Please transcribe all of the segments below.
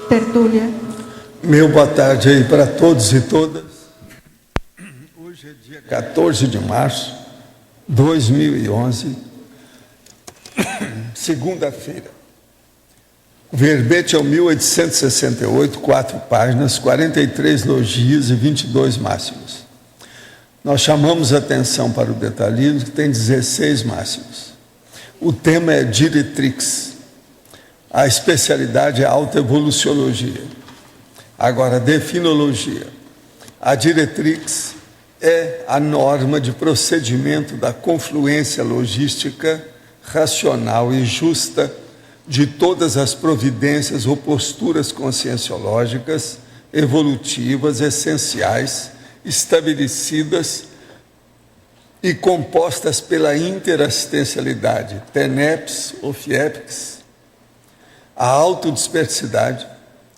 tertúlia. Meu boa tarde aí para todos e todas. Hoje é dia 14 de março de 2011, segunda-feira. O verbete é o 1868, 4 páginas, 43 logias e 22 máximos. Nós chamamos a atenção para o detalhismo, que tem 16 máximos. O tema é diretrix. A especialidade é autoevoluciologia. Agora, definologia. A diretrix é a norma de procedimento da confluência logística, racional e justa de todas as providências ou posturas conscienciológicas, evolutivas, essenciais, estabelecidas e compostas pela interassistencialidade, TENEPS ou FIEPS, a autodispersidade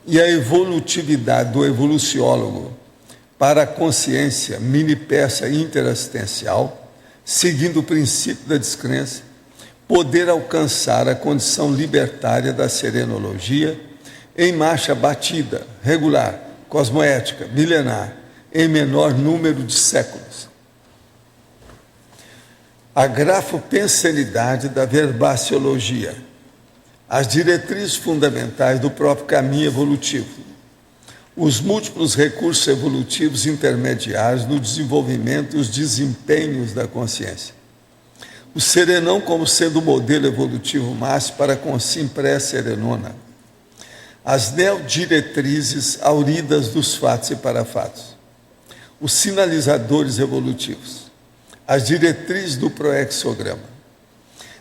e a evolutividade do evoluciólogo para a consciência mini-peça interassistencial, seguindo o princípio da descrença, poder alcançar a condição libertária da serenologia em marcha batida, regular, cosmoética, milenar, em menor número de séculos. A grafopensenidade da verbaciologia, as diretrizes fundamentais do próprio caminho evolutivo, os múltiplos recursos evolutivos intermediários no desenvolvimento e os desempenhos da consciência. O serenão como sendo o modelo evolutivo máximo para a consim pré-serenona. As neodiretrizes auridas dos fatos e parafatos. Os sinalizadores evolutivos. As diretrizes do proexograma.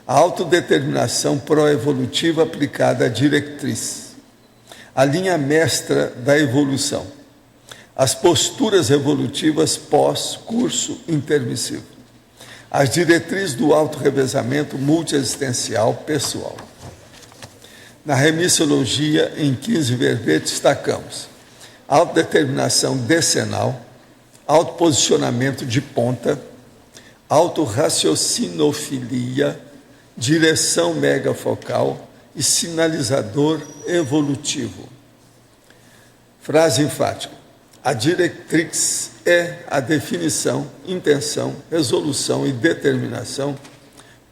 A autodeterminação pró-evolutiva aplicada à diretriz. A linha mestra da evolução. As posturas evolutivas pós-curso intermissivo. As diretrizes do autorrevezamento multiexistencial pessoal. Na remissiologia, em 15 verbetes, destacamos autodeterminação decenal, autoposicionamento de ponta, autorraciocinofilia, direção megafocal e sinalizador evolutivo. Frase enfática. A diretrix é a definição, intenção, resolução e determinação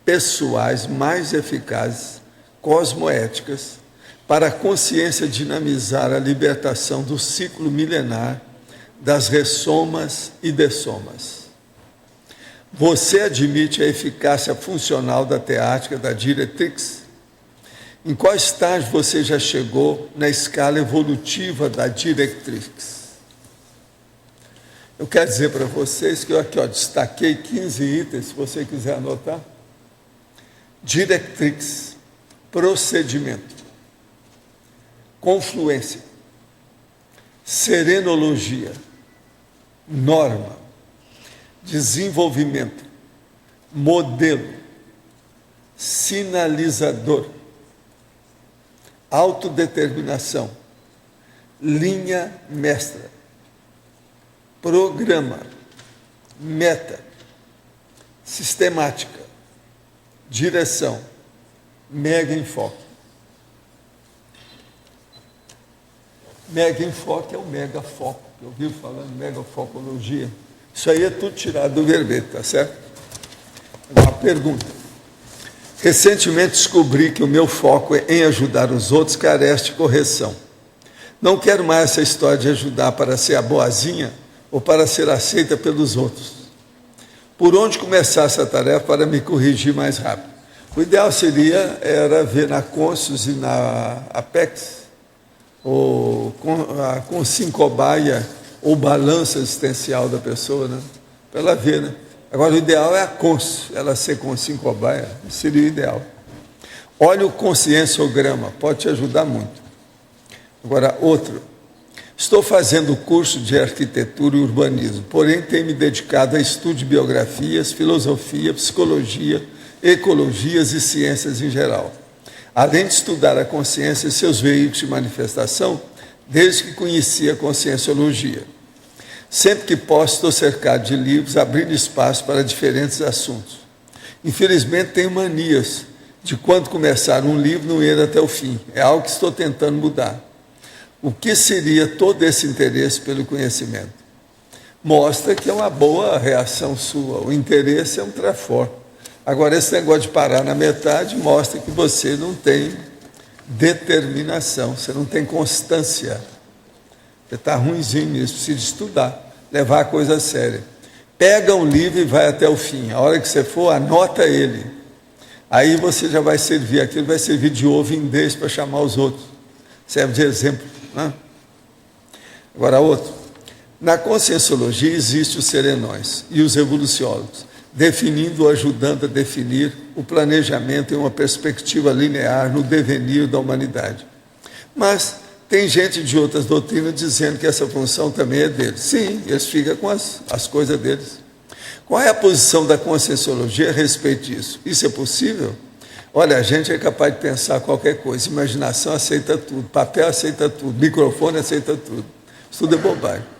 pessoais mais eficazes, cosmoéticas, para a consciência dinamizar a libertação do ciclo milenar das ressomas e dessomas. Você admite a eficácia funcional da teática da diretrix? Em qual estágio você já chegou na escala evolutiva da diretrix? Eu quero dizer para vocês que eu aqui destaquei 15 itens, se você quiser anotar. Diretrix, procedimento, confluência, serenologia, norma, desenvolvimento, modelo, sinalizador, autodeterminação, linha mestra, programa, meta, sistemática, direção, mega enfoque. Mega enfoque é o mega foco, que eu ouvi falando mega focologia. Isso aí é tudo tirado do verbete, tá certo? Uma pergunta. Recentemente descobri que o meu foco em ajudar os outros carece de correção. Não quero mais essa história de ajudar para ser a boazinha ou para ser aceita pelos outros. Por onde começar essa tarefa para me corrigir mais rápido? O ideal era ver na Conscius e na Apex, ou a consincobaia, ou balança existencial da pessoa, né? Para ela ver, né? Agora, o ideal é a Conscius, ela ser consincobaia, seria o ideal. Olha o conscienciograma, pode te ajudar muito. Agora, outro. Estou fazendo o curso de arquitetura e urbanismo, porém tenho me dedicado a estudo de biografias, filosofia, psicologia, ecologias e ciências em geral. Além de estudar a consciência e seus veículos de manifestação, desde que conheci a conscienciologia. Sempre que posso, estou cercado de livros, abrindo espaço para diferentes assuntos. Infelizmente, tenho manias de quando começar um livro, não ir até o fim. É algo que estou tentando mudar. O que seria todo esse interesse pelo conhecimento? Mostra que é uma boa reação sua. O interesse é um trafor. Agora, esse negócio de parar na metade mostra que você não tem determinação, você não tem constância. Você está ruimzinho nisso, precisa estudar, levar a coisa a séria. Pega um livro e vai até o fim. A hora que você for, anota ele. Aí você já vai servir, aquilo vai servir de ouvindez para chamar os outros. Serve de exemplo. Né? Agora, outro. Na conscienciologia existem os serenões e os evoluciólogos, definindo ou ajudando a definir o planejamento em uma perspectiva linear no devenir da humanidade. Mas tem gente de outras doutrinas dizendo que essa função também é deles. Sim, eles ficam com as coisas deles. Qual é a posição da conscienciologia a respeito disso? Isso é possível? Olha, a gente é capaz de pensar qualquer coisa. Imaginação aceita tudo, papel aceita tudo, microfone aceita tudo. Isso tudo é bobagem.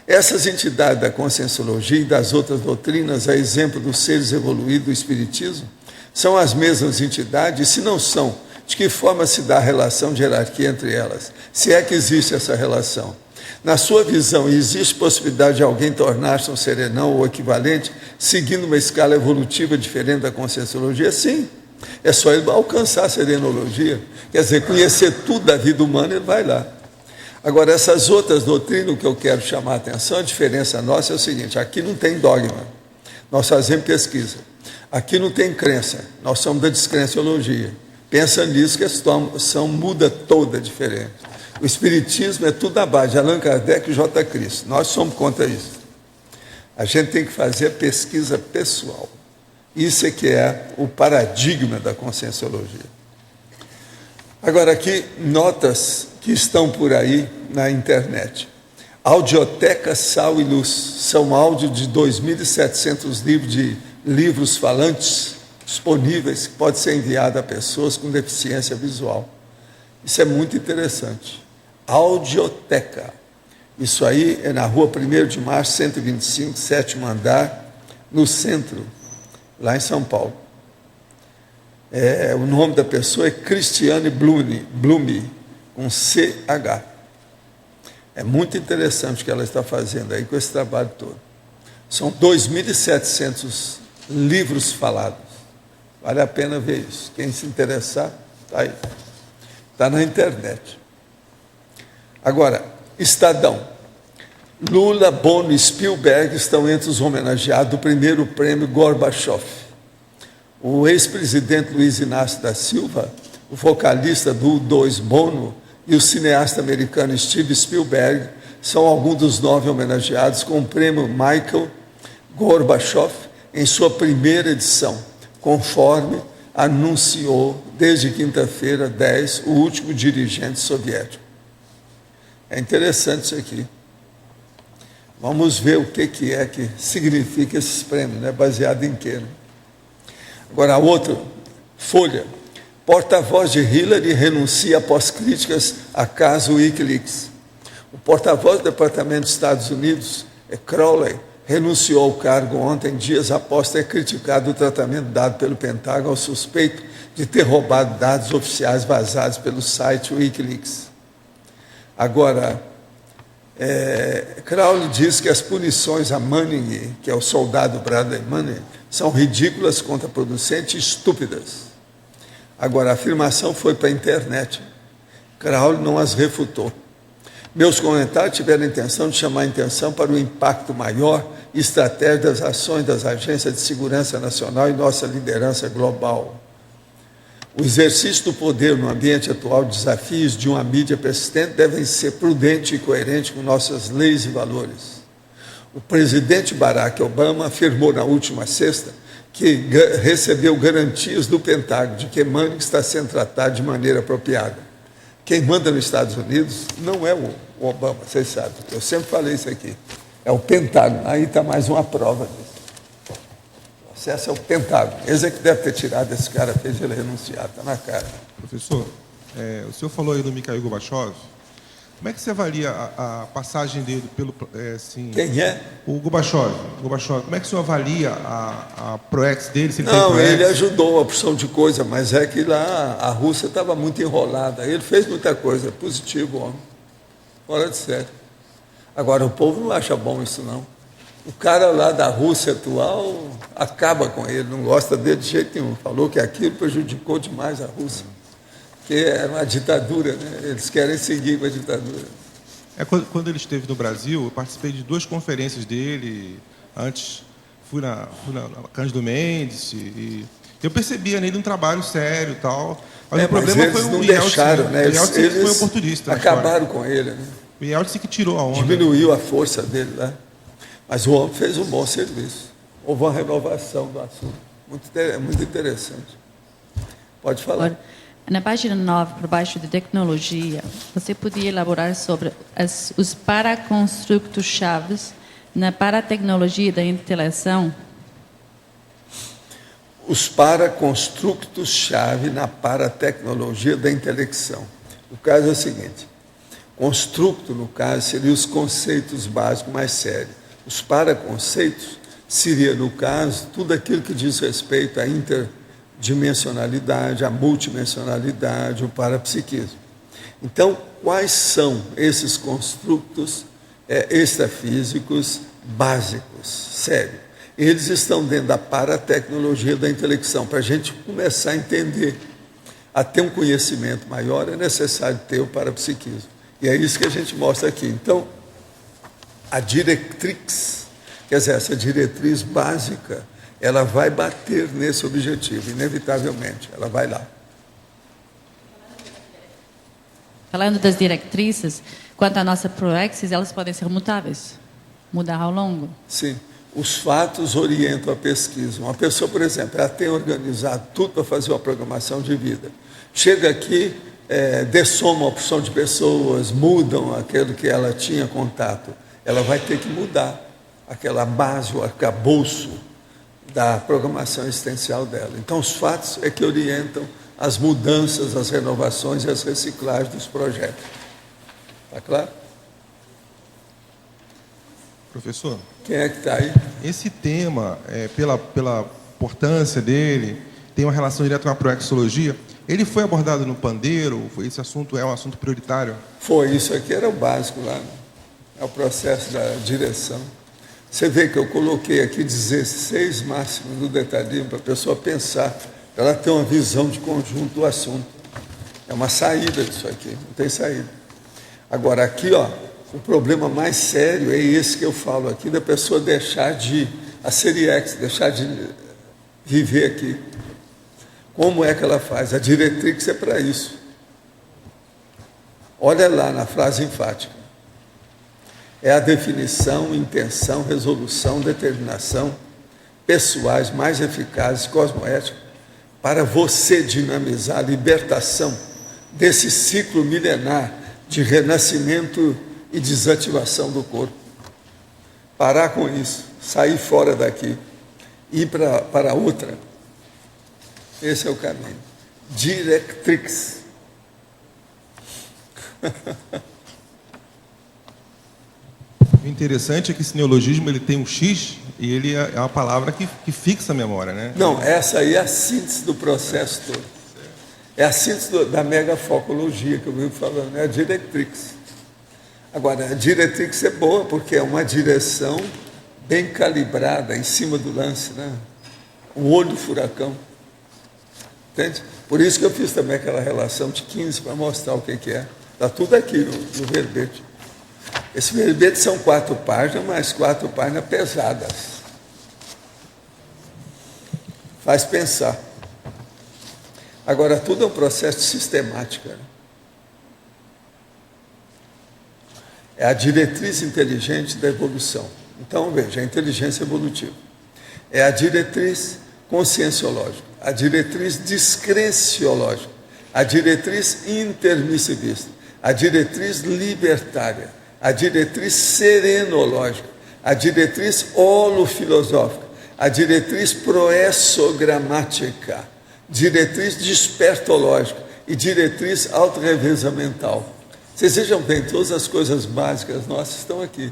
Essas entidades da conscienciologia e das outras doutrinas, a exemplo dos seres evoluídos do Espiritismo, são as mesmas entidades? E se não são, de que forma se dá a relação de hierarquia entre elas? Se é que existe essa relação. Na sua visão, existe possibilidade de alguém tornar-se um serenão ou equivalente, seguindo uma escala evolutiva diferente da conscienciologia? Sim. É só ele alcançar a serenologia. Quer dizer, conhecer tudo da vida humana, ele vai lá. Agora, essas outras doutrinas, o que eu quero chamar a atenção, a diferença nossa é o seguinte: aqui não tem dogma, nós fazemos pesquisa. Aqui não tem crença, nós somos da descrenciologia. Pensa nisso que a situação muda toda diferente. O Espiritismo é tudo à base de Allan Kardec e J. Cristo. Nós somos contra isso. A gente tem que fazer pesquisa pessoal. Isso é que é o paradigma da conscienciologia. Agora aqui, notas que estão por aí na internet. Audioteca Sal e Luz. São áudios de 2.700 livros de livros falantes disponíveis que pode ser enviado a pessoas com deficiência visual. Isso é muito interessante. Audioteca. Isso aí é na rua 1º de março, 125, 7º andar, no centro, lá em São Paulo. O nome da pessoa é Cristiane Blume, com CH. É muito interessante o que ela está fazendo aí com esse trabalho todo. São 2.700 livros falados. Vale a pena ver isso. Quem se interessar, está aí. Está na internet. Agora, Estadão. Lula, Bono e Spielberg estão entre os homenageados do primeiro prêmio Gorbachev. O ex-presidente Luiz Inácio da Silva, o vocalista do U2 Bono e o cineasta americano Steve Spielberg são alguns dos 9 homenageados com o prêmio Michael Gorbachev em sua primeira edição, conforme anunciou desde quinta-feira 10 o último dirigente soviético. É interessante isso aqui. Vamos ver o que é que significa esses prêmios, né? Baseado em quê? Né? Agora, outro, Folha. Porta-voz de Hillary renuncia após críticas a caso Wikileaks. O porta-voz do Departamento dos Estados Unidos, Crowley, renunciou ao cargo ontem, dias após ter criticado o tratamento dado pelo Pentágono ao suspeito de ter roubado dados oficiais vazados pelo site Wikileaks. Agora, Crowley diz que as punições a Manning, que é o soldado Bradley Manning, são ridículas, contraproducentes e estúpidas. Agora, a afirmação foi para a internet. Crowley não as refutou. Meus comentários tiveram a intenção de chamar a atenção para o impacto maior e estratégia das ações das agências de segurança nacional e nossa liderança global. O exercício do poder no ambiente atual, desafios de uma mídia persistente devem ser prudentes e coerentes com nossas leis e valores. O presidente Barack Obama afirmou na última sexta que recebeu garantias do Pentágono de que Manning está sendo tratado de maneira apropriada. Quem manda nos Estados Unidos não é o Obama, vocês sabem. Eu sempre falei isso aqui. É o Pentágono. Aí está mais uma prova disso. O acesso é o Pentágono. Esse é que deve ter tirado esse cara, fez ele renunciar, está na cara. Professor, o senhor falou aí do Mikhail Gorbachev. Como é que você avalia a passagem dele pelo... Quem é? O Gorbachev. Como é que o senhor avalia a ProEx dele? Se ele não, tem ele ajudou a porção de coisa, mas é que lá a Rússia estava muito enrolada. Ele fez muita coisa, positivo, homem. fora de série. Agora, o povo não acha bom isso, não. O cara lá da Rússia atual acaba com ele, não gosta dele de jeito nenhum. Falou que aquilo prejudicou demais a Rússia, que era uma ditadura, né? Eles querem seguir com a ditadura. Quando ele esteve no Brasil, eu participei de 2 conferências dele. Antes, fui na Cândido Mendes e eu percebia nele um trabalho sério e tal. Mas o problema foi o deixaram, Yeltsin. né? O Yeltsin Eles foi oportunista. acabaram com ele, né? O Yeltsin que tirou a onda. Diminuiu a força dele lá. Mas o homem fez um bom serviço. Houve uma renovação do assunto. Muito interessante. Pode falar. Agora, na página 9, por baixo de tecnologia, você podia elaborar sobre os paraconstructos chaves na paratecnologia da intelecção? Os paraconstructos-chave na paratecnologia da intelecção. O caso é o seguinte: constructo, no caso, seria os conceitos básicos mais sérios. Os paraconceitos seria, no caso, tudo aquilo que diz respeito à interdimensionalidade, à multidimensionalidade, o parapsiquismo. Então, quais são esses constructos extrafísicos básicos, sérios? Eles estão dentro da paratecnologia da intelecção. Para a gente começar a entender, a ter um conhecimento maior, é necessário ter o parapsiquismo. E é isso que a gente mostra aqui. Então, a diretrix, quer dizer, essa diretriz básica, ela vai bater nesse objetivo, inevitavelmente, ela vai lá. Falando das diretrizes, quanto à nossa proexis, elas podem ser mutáveis, mudar ao longo. Sim, os fatos orientam a pesquisa. Uma pessoa, por exemplo, ela tem organizado tudo para fazer uma programação de vida. Chega aqui, dessoma a opção de pessoas, mudam aquilo que ela tinha contato. Ela vai ter que mudar aquela base, o arcabouço da programação existencial dela. Então, os fatos é que orientam as mudanças, as renovações e as reciclagens dos projetos. Está claro? Professor? Quem é que está aí? Esse tema, pela importância dele, tem uma relação direta com a proexologia. Ele foi abordado no Pandeiro? Esse assunto é um assunto prioritário? Foi, isso aqui era o básico lá, né? É o processo da direção. Você vê que eu coloquei aqui 16 máximos do detalhismo para a pessoa pensar, para ela ter uma visão de conjunto do assunto. É uma saída disso aqui, não tem saída. Agora, aqui, ó, o problema mais sério é esse que eu falo aqui, da pessoa deixar de, a série X, deixar de viver aqui. Como é que ela faz? A diretriz é para isso. Olha lá na frase enfática. É a definição, intenção, resolução, determinação pessoais mais eficazes, cosmoéticas, para você dinamizar a libertação desse ciclo milenar de renascimento e desativação do corpo. Parar com isso, sair fora daqui, ir para outra. Esse é o caminho. Directrix. O interessante é que esse neologismo ele tem um X e ele é uma palavra que fixa a memória, né? Não, essa aí é a síntese do processo todo. É a síntese da megafocologia que eu vivo falando, é a diretrix. Agora, a diretrix é boa porque é uma direção bem calibrada em cima do lance, né? Um olho do furacão. Entende? Por isso que eu fiz também aquela relação de 15 para mostrar o que é. Está tudo aqui no verbete. Esse verbete são 4 páginas, mas 4 páginas pesadas. Faz pensar. Agora, tudo é um processo de sistemática. É a diretriz inteligente da evolução. Então, veja, a inteligência evolutiva. É a diretriz conscienciológica, a diretriz discrenciológica, a diretriz intermissivista, a diretriz libertária, a diretriz serenológica, a diretriz holofilosófica, a diretriz proessogramática, diretriz despertológica e diretriz autorrevezamental. Vocês vejam bem, todas as coisas básicas nossas estão aqui.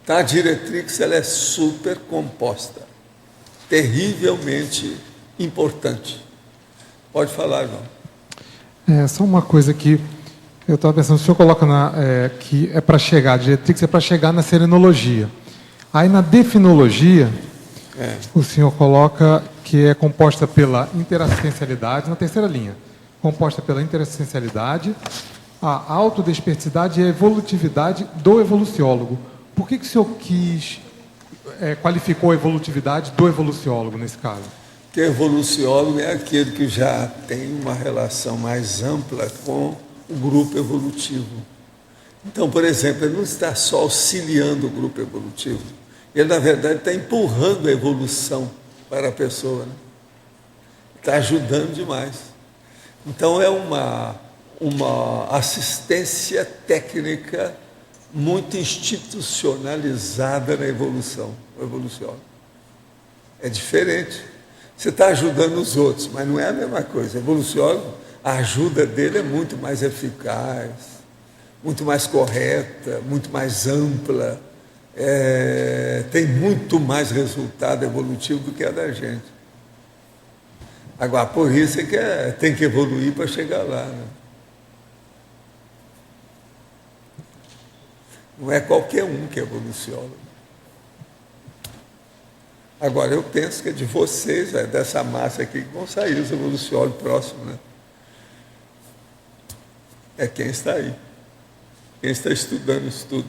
Tá? A diretriz ela é super composta, terrivelmente importante. Pode falar, João. Só uma coisa que Eu estava pensando, o senhor coloca que é para chegar, a diretrix é para chegar na serenologia. Aí na definologia, o senhor coloca que é composta pela interassistencialidade, na terceira linha, composta pela interassistencialidade, a autodesperticidade e a evolutividade do evoluciólogo. Por que o senhor qualificou a evolutividade do evoluciólogo nesse caso? Porque o evoluciólogo é aquele que já tem uma relação mais ampla com o grupo evolutivo. Então, por exemplo, ele não está só auxiliando o grupo evolutivo, ele, na verdade, está empurrando a evolução para a pessoa, né? Está ajudando demais. Então, é uma assistência técnica muito institucionalizada na evolução, o evoluciólogo. É diferente. Você está ajudando os outros, mas não é a mesma coisa. O evoluciólogo, a ajuda dele é muito mais eficaz, muito mais correta, muito mais ampla, tem muito mais resultado evolutivo do que a da gente. Agora, por isso é que tem que evoluir para chegar lá, né? Não é qualquer um que é evoluciólogo. Agora, eu penso que é de vocês, dessa massa aqui, que vão sair os evoluciólogos próximos, né? É quem está aí, quem está estudando isso tudo.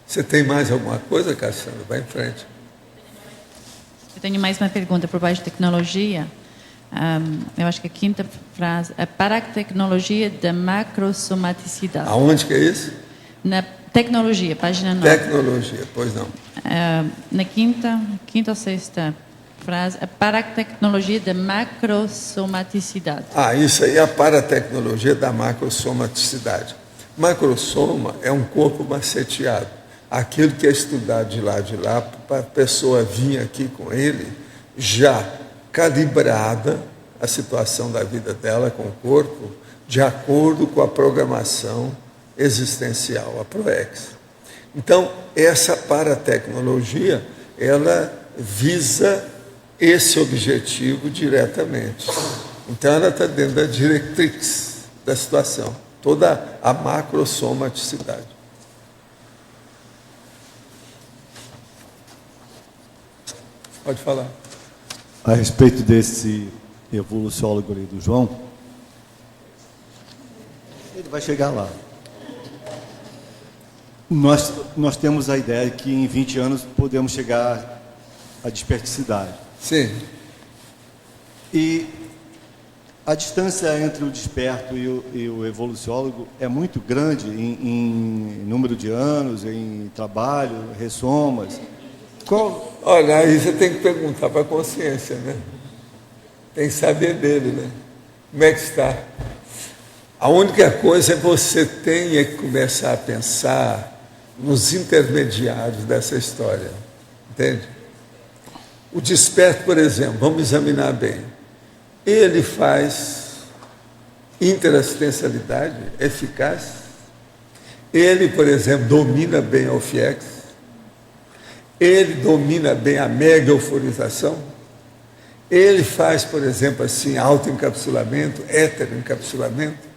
Você tem mais alguma coisa, Cassandra? Vai em frente. Eu tenho mais uma pergunta por baixo de tecnologia. Eu acho que a quinta frase é para a tecnologia da macrosomaticidade. Aonde que é isso? Na tecnologia, página 9. Tecnologia, pois não. Na quinta ou sexta frase, é para a tecnologia da macrosomaticidade. Isso aí é a paratecnologia da macrosomaticidade. Macrosoma é um corpo maceteado. Aquilo que é estudado de lá, para a pessoa vir aqui com ele, já calibrada a situação da vida dela com o corpo, de acordo com a programação existencial, a ProEx. Então, essa paratecnologia, ela visa esse objetivo diretamente. Então, ela está dentro da diretrix da situação, toda a macrosomaticidade. Pode falar. A respeito desse evoluciólogo ali do João, ele vai chegar lá. Nós temos a ideia que em 20 anos podemos chegar à desperticidade. Sim. E a distância entre o desperto e o evoluciólogo é muito grande em número de anos, em trabalho, ressomas. Olha, aí você tem que perguntar para a consciência, né? Tem que saber dele, né? Como é que está? A única coisa é que você tenha que começar a pensar nos intermediários dessa história, entende? O desperto, por exemplo, vamos examinar bem. Ele faz interassistencialidade eficaz. Ele, por exemplo, domina bem a OFIEX. Ele domina bem a mega euforização. Ele faz, por exemplo, assim, autoencapsulamento, heteroencapsulamento.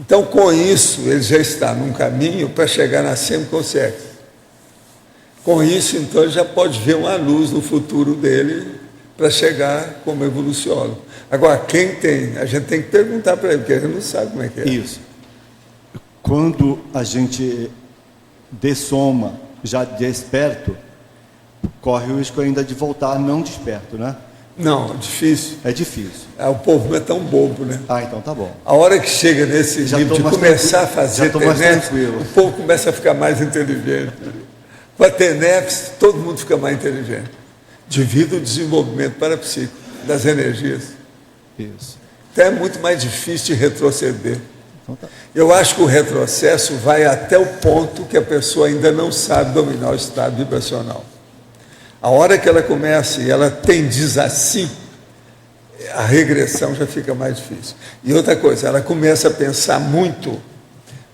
Então, com isso, ele já está num caminho para chegar na semiconsciência. Com isso, então, ele já pode ver uma luz no futuro dele para chegar como evoluciólogo. Agora, quem tem? A gente tem que perguntar para ele, porque ele não sabe como é que é. Isso. Quando a gente dessoma já desperto, corre o risco ainda de voltar não desperto, né? Não, difícil. É difícil. O povo não é tão bobo, né? Então tá bom. A hora que chega nesse nível de começar a fazer TENEPS, o povo começa a ficar mais inteligente. Com a TENEPS, todo mundo fica mais inteligente. Devido ao desenvolvimento parapsíquico das energias. Isso. Então é muito mais difícil de retroceder. Então tá. Eu acho que o retrocesso vai até o ponto que a pessoa ainda não sabe dominar o estado vibracional. A hora que ela começa e ela tendiz assim, a regressão já fica mais difícil. E outra coisa, ela começa a pensar muito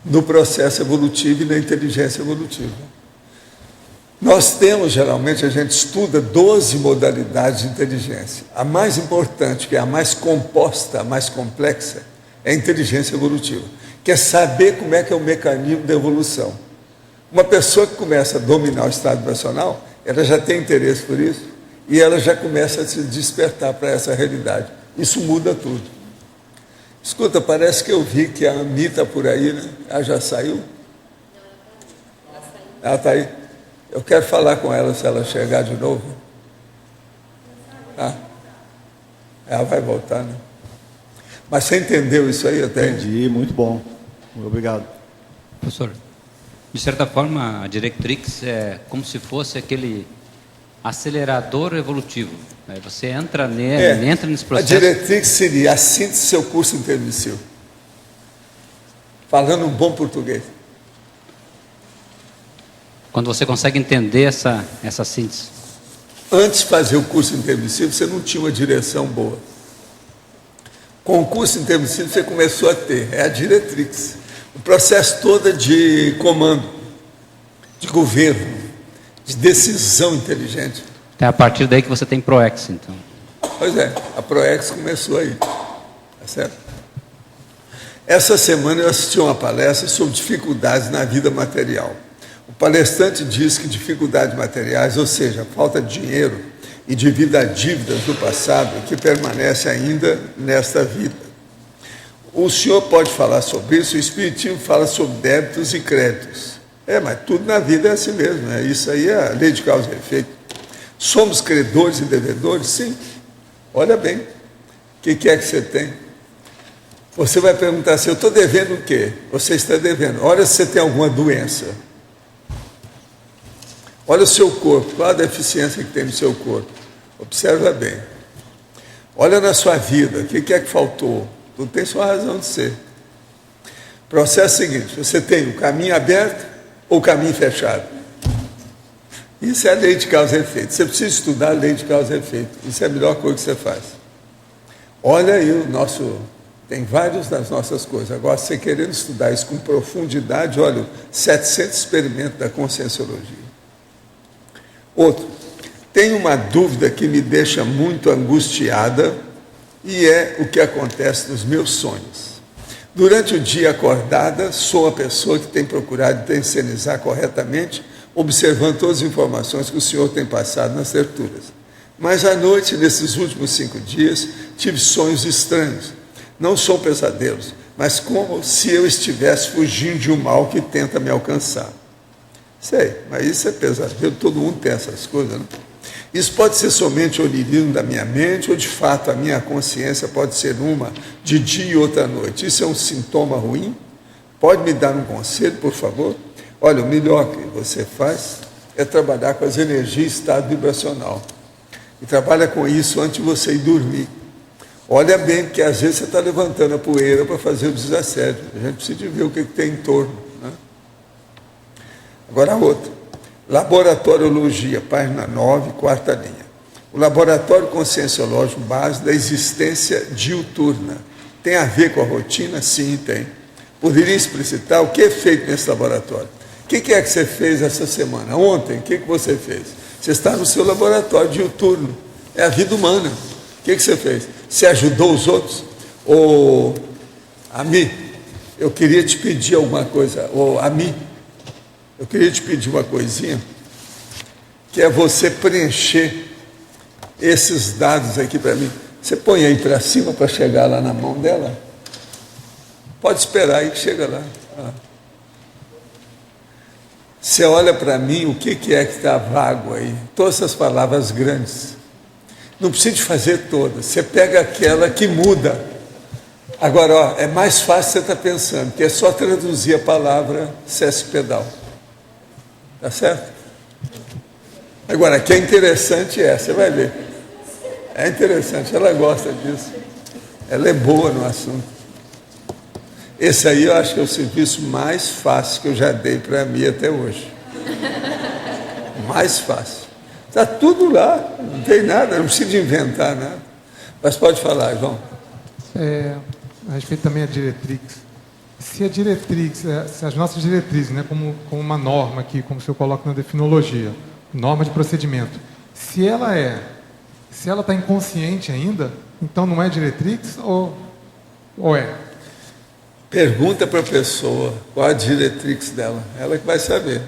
no processo evolutivo e na inteligência evolutiva. Nós temos, geralmente, a gente estuda 12 modalidades de inteligência. A mais importante, que é a mais composta, a mais complexa, É inteligência evolutiva. Quer saber como é que é o mecanismo da evolução. Uma pessoa que começa a dominar o estado vibracional, ela já tem interesse por isso e ela já começa a se despertar para essa realidade. Isso muda tudo. Escuta, parece que eu vi que a Ami está por aí, né? Ela já saiu? Ela está aí? Eu quero falar com ela se ela chegar de novo. Ah, ela vai voltar, né? Mas você entendeu isso aí até? Entendi, muito bom. Muito obrigado. Professor, de certa forma, a Directrix é como se fosse aquele acelerador evolutivo. Né? Você entra nele, entra nesse processo. A Directrix seria a síntese do seu curso intermissivo. Falando um bom português. Quando você consegue entender essa síntese. Antes de fazer o curso intermissivo, você não tinha uma direção boa. Com o curso intermissivo, você começou a ter. É a Directrix. O processo todo é de comando, de governo, de decisão inteligente. É a partir daí que você tem ProEx, então. Pois é, a ProEx começou aí. Tá certo? Essa semana eu assisti uma palestra sobre dificuldades na vida material. O palestrante diz que dificuldades materiais, ou seja, falta de dinheiro e devido a dívidas do passado, que permanece ainda nesta vida. O senhor pode falar sobre isso, o Espiritismo fala sobre débitos e créditos. Mas tudo na vida é assim mesmo, né? Isso aí é a lei de causa e efeito. Somos credores e devedores? Sim. Olha bem, o que é que você tem? Você vai perguntar assim, eu estou devendo o quê? Você está devendo. Olha se você tem alguma doença. Olha o seu corpo, qual a deficiência que tem no seu corpo. Observa bem. Olha na sua vida, o que é que faltou? Tudo tem sua razão de ser. O processo é o seguinte, você tem o caminho aberto ou o caminho fechado. Isso é a lei de causa e efeito. Você precisa estudar a lei de causa e efeito. Isso é a melhor coisa que você faz. Olha aí o nosso... Tem várias das nossas coisas. Agora, você querendo estudar isso com profundidade, olha, 700 experimentos da Conscienciologia. Outro, tem uma dúvida que me deixa muito angustiada e é o que acontece nos meus sonhos. Durante o dia acordada, sou a pessoa que tem procurado tensionizar corretamente, observando todas as informações que o senhor tem passado nas terturas. Mas à noite, nesses últimos 5 dias, tive sonhos estranhos. Não são pesadelos, mas como se eu estivesse fugindo de um mal que tenta me alcançar. Sei, mas isso é pesadelo, todo mundo tem essas coisas, né? Isso pode ser somente onirismo da minha mente, ou de fato a minha consciência pode ser uma de dia e outra noite. Isso é um sintoma ruim? Pode me dar um conselho, por favor? Olha, o melhor que você faz é trabalhar com as energias estado vibracional. E trabalha com isso antes de você ir dormir. Olha bem, porque às vezes você está levantando a poeira para fazer o desassédio. A gente precisa ver o que tem em torno, né? Agora a outra. Laboratoriologia, página 9, 4ª linha. O laboratório conscienciológico base da existência diuturna. Tem a ver com a rotina? Sim, tem. Poderia explicitar o que é feito nesse laboratório? O que é que você fez essa semana? Ontem, o que você fez? Você está no seu laboratório diuturno. É a vida humana. O que você fez? Você ajudou os outros? Ou, Ami, eu queria te pedir alguma coisa. Ou, Ami, eu queria te pedir uma coisinha, que é você preencher esses dados aqui para mim. Você põe aí para cima para chegar lá na mão dela? Pode esperar aí que chega lá. Você olha para mim, o que é que está vago aí? Todas essas palavras grandes. Não precisa de fazer todas. Você pega aquela que muda. Agora, ó, é mais fácil você estar pensando, que é só traduzir a palavra céspedal. Tá certo? Agora, que é interessante você vai ver. É interessante, ela gosta disso. Ela é boa no assunto. Esse aí eu acho que é o serviço mais fácil que eu já dei para mim até hoje. Mais fácil. Está tudo lá, não tem nada, não precisa inventar nada. Mas pode falar, João. A respeito também da Directrix. Se a Directrix, se as nossas diretrizes, né, como uma norma aqui, como o senhor coloca na definologia, norma de procedimento, se ela está inconsciente ainda, então não é Directrix ou é? Pergunta para a pessoa qual a diretriz dela. Ela que vai saber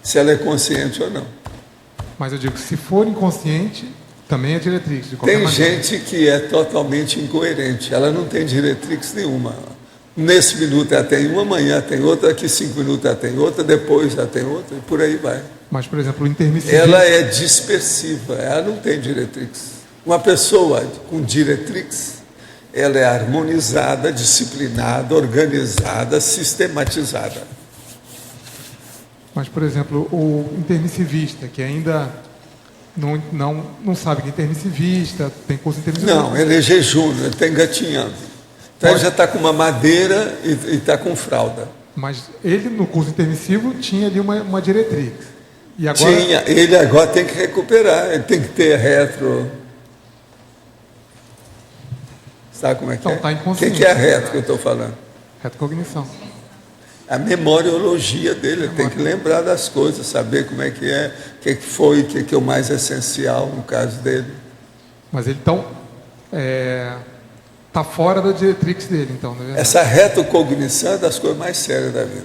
se ela é consciente ou não. Mas eu digo, se for inconsciente, também é diretriz, de qualquer Tem maneira. gente que é totalmente incoerente. Ela não tem diretriz nenhuma. Nesse minuto ela tem uma, amanhã tem outra, daqui 5 minutos ela tem outra, depois ela tem outra, e por aí vai. Mas, por exemplo, o intermissivista... Ela é dispersiva, ela não tem diretriz. Uma pessoa com diretriz, ela é harmonizada, disciplinada, organizada, sistematizada. Mas, por exemplo, o intermissivista, que ainda não sabe que é intermissivista, tem curso intermissivista... Não, ele é jejum, ele está engatinhando. Então ele já está com uma madeira e está com fralda. Mas ele, no curso intermissivo, tinha ali uma diretriz. E agora... Tinha, ele agora tem que recuperar, ele tem que ter retro. Sabe como é que Então, é? tá O inconsciente. que é a retro que eu estou falando? Retrocognição. A memoriologia dele, ele tem que lembrar das coisas, saber como é, o que foi, o que é o mais essencial no caso dele. Mas ele, então, está fora da diretriz dele, então, não é verdade? Essa retrocognição é das coisas mais sérias da vida.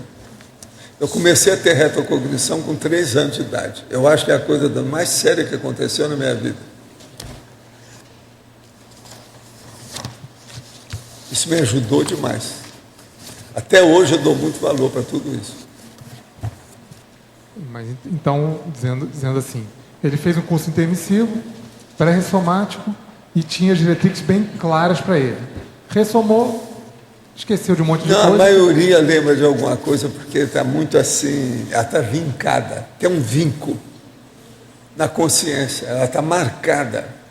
Eu comecei a ter retrocognição com 3 anos de idade. Eu acho que é a coisa mais séria que aconteceu na minha vida. Isso me ajudou demais. Até hoje eu dou muito valor para tudo isso. Mas, então, dizendo assim, ele fez um curso intermissivo, pré-ressomático, e tinha as diretrizes bem claras para ele. Ressomou, esqueceu de um monte de Não, coisa. a maioria lembra de alguma coisa porque está muito assim, ela está vincada, tem um vinco na consciência, ela está marcada.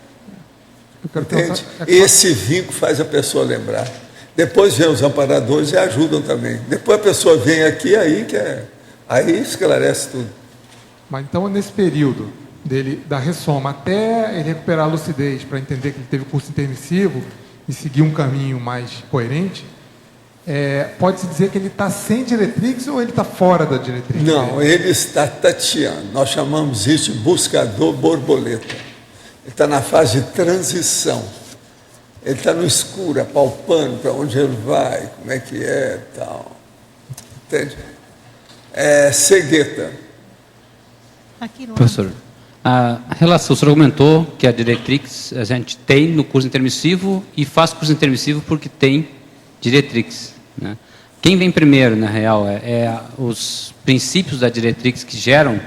Eu quero Entende? pensar, Esse vinco faz a pessoa lembrar. Depois vem os amparadores e ajudam também. Depois a pessoa vem aqui, aí esclarece tudo. Mas então, nesse período dele, da ressoma, até ele recuperar a lucidez, para entender que ele teve curso intermissivo e seguir um caminho mais coerente, pode-se dizer que ele está sem diretriz ou ele está fora da diretriz? Não, ele está tateando. Nós chamamos isso de buscador borboleta. Ele está na fase de transição. Ele está no escuro, apalpando para onde ele vai, como é que é e tal. Entende? É cegueta. Professor, a relação, o senhor argumentou que a diretriz a gente tem no curso intermissivo e faz curso intermissivo porque tem diretriz, né? Quem vem primeiro, na real, os princípios da diretriz que geram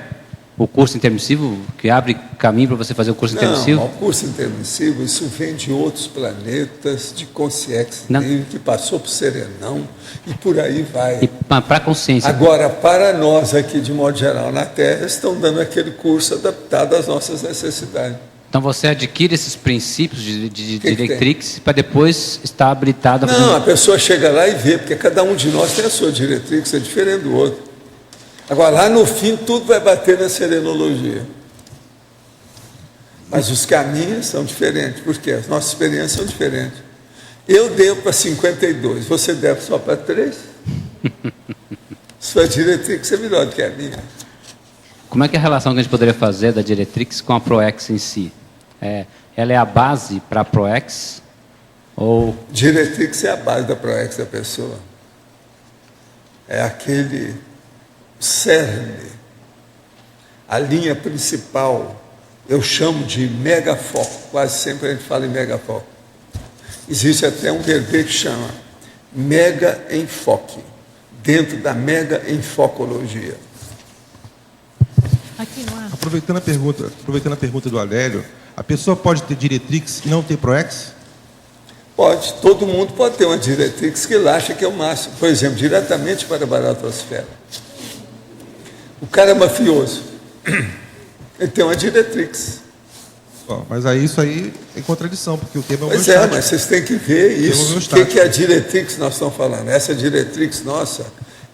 o curso intermissivo, que abre caminho para você fazer o curso intermissivo? Não, o curso intermissivo, isso vem de outros planetas, de consciência que passou por Serenão e por aí vai. E para a consciência. Agora, para nós aqui, de modo geral, na Terra, estão dando aquele curso adaptado às nossas necessidades. Então você adquire esses princípios de diretriz para depois estar habilitado a fazer... Não, a pessoa chega lá e vê, porque cada um de nós tem a sua diretriz, é diferente do outro. Agora, lá no fim, tudo vai bater na serenologia. Mas os caminhos são diferentes, porque as nossas experiências são diferentes. Eu devo para 52, você deve só para 3. Sua diretriz é melhor do que a minha. Como é que é a relação que a gente poderia fazer da diretriz com a ProEx em si? Ela é a base para a ProEx? Ou... Diretriz é a base da ProEx da pessoa. É aquele cerne, a linha principal, eu chamo de megafoco, quase sempre a gente fala em megafoco. Existe até um verbete que chama mega enfoque, dentro da mega enfocologia. Aproveitando a pergunta do Alélio, a pessoa pode ter diretrix e não ter proex? Pode, todo mundo pode ter uma diretriz que ele acha que é o máximo. Por exemplo, diretamente para a baratosfera. O cara é mafioso, ele tem uma diretriz. Mas aí isso aí é contradição, porque o tema é o Pois homeostático. mas vocês têm que ver isso. O que é a diretriz que nós estamos falando? Essa diretriz nossa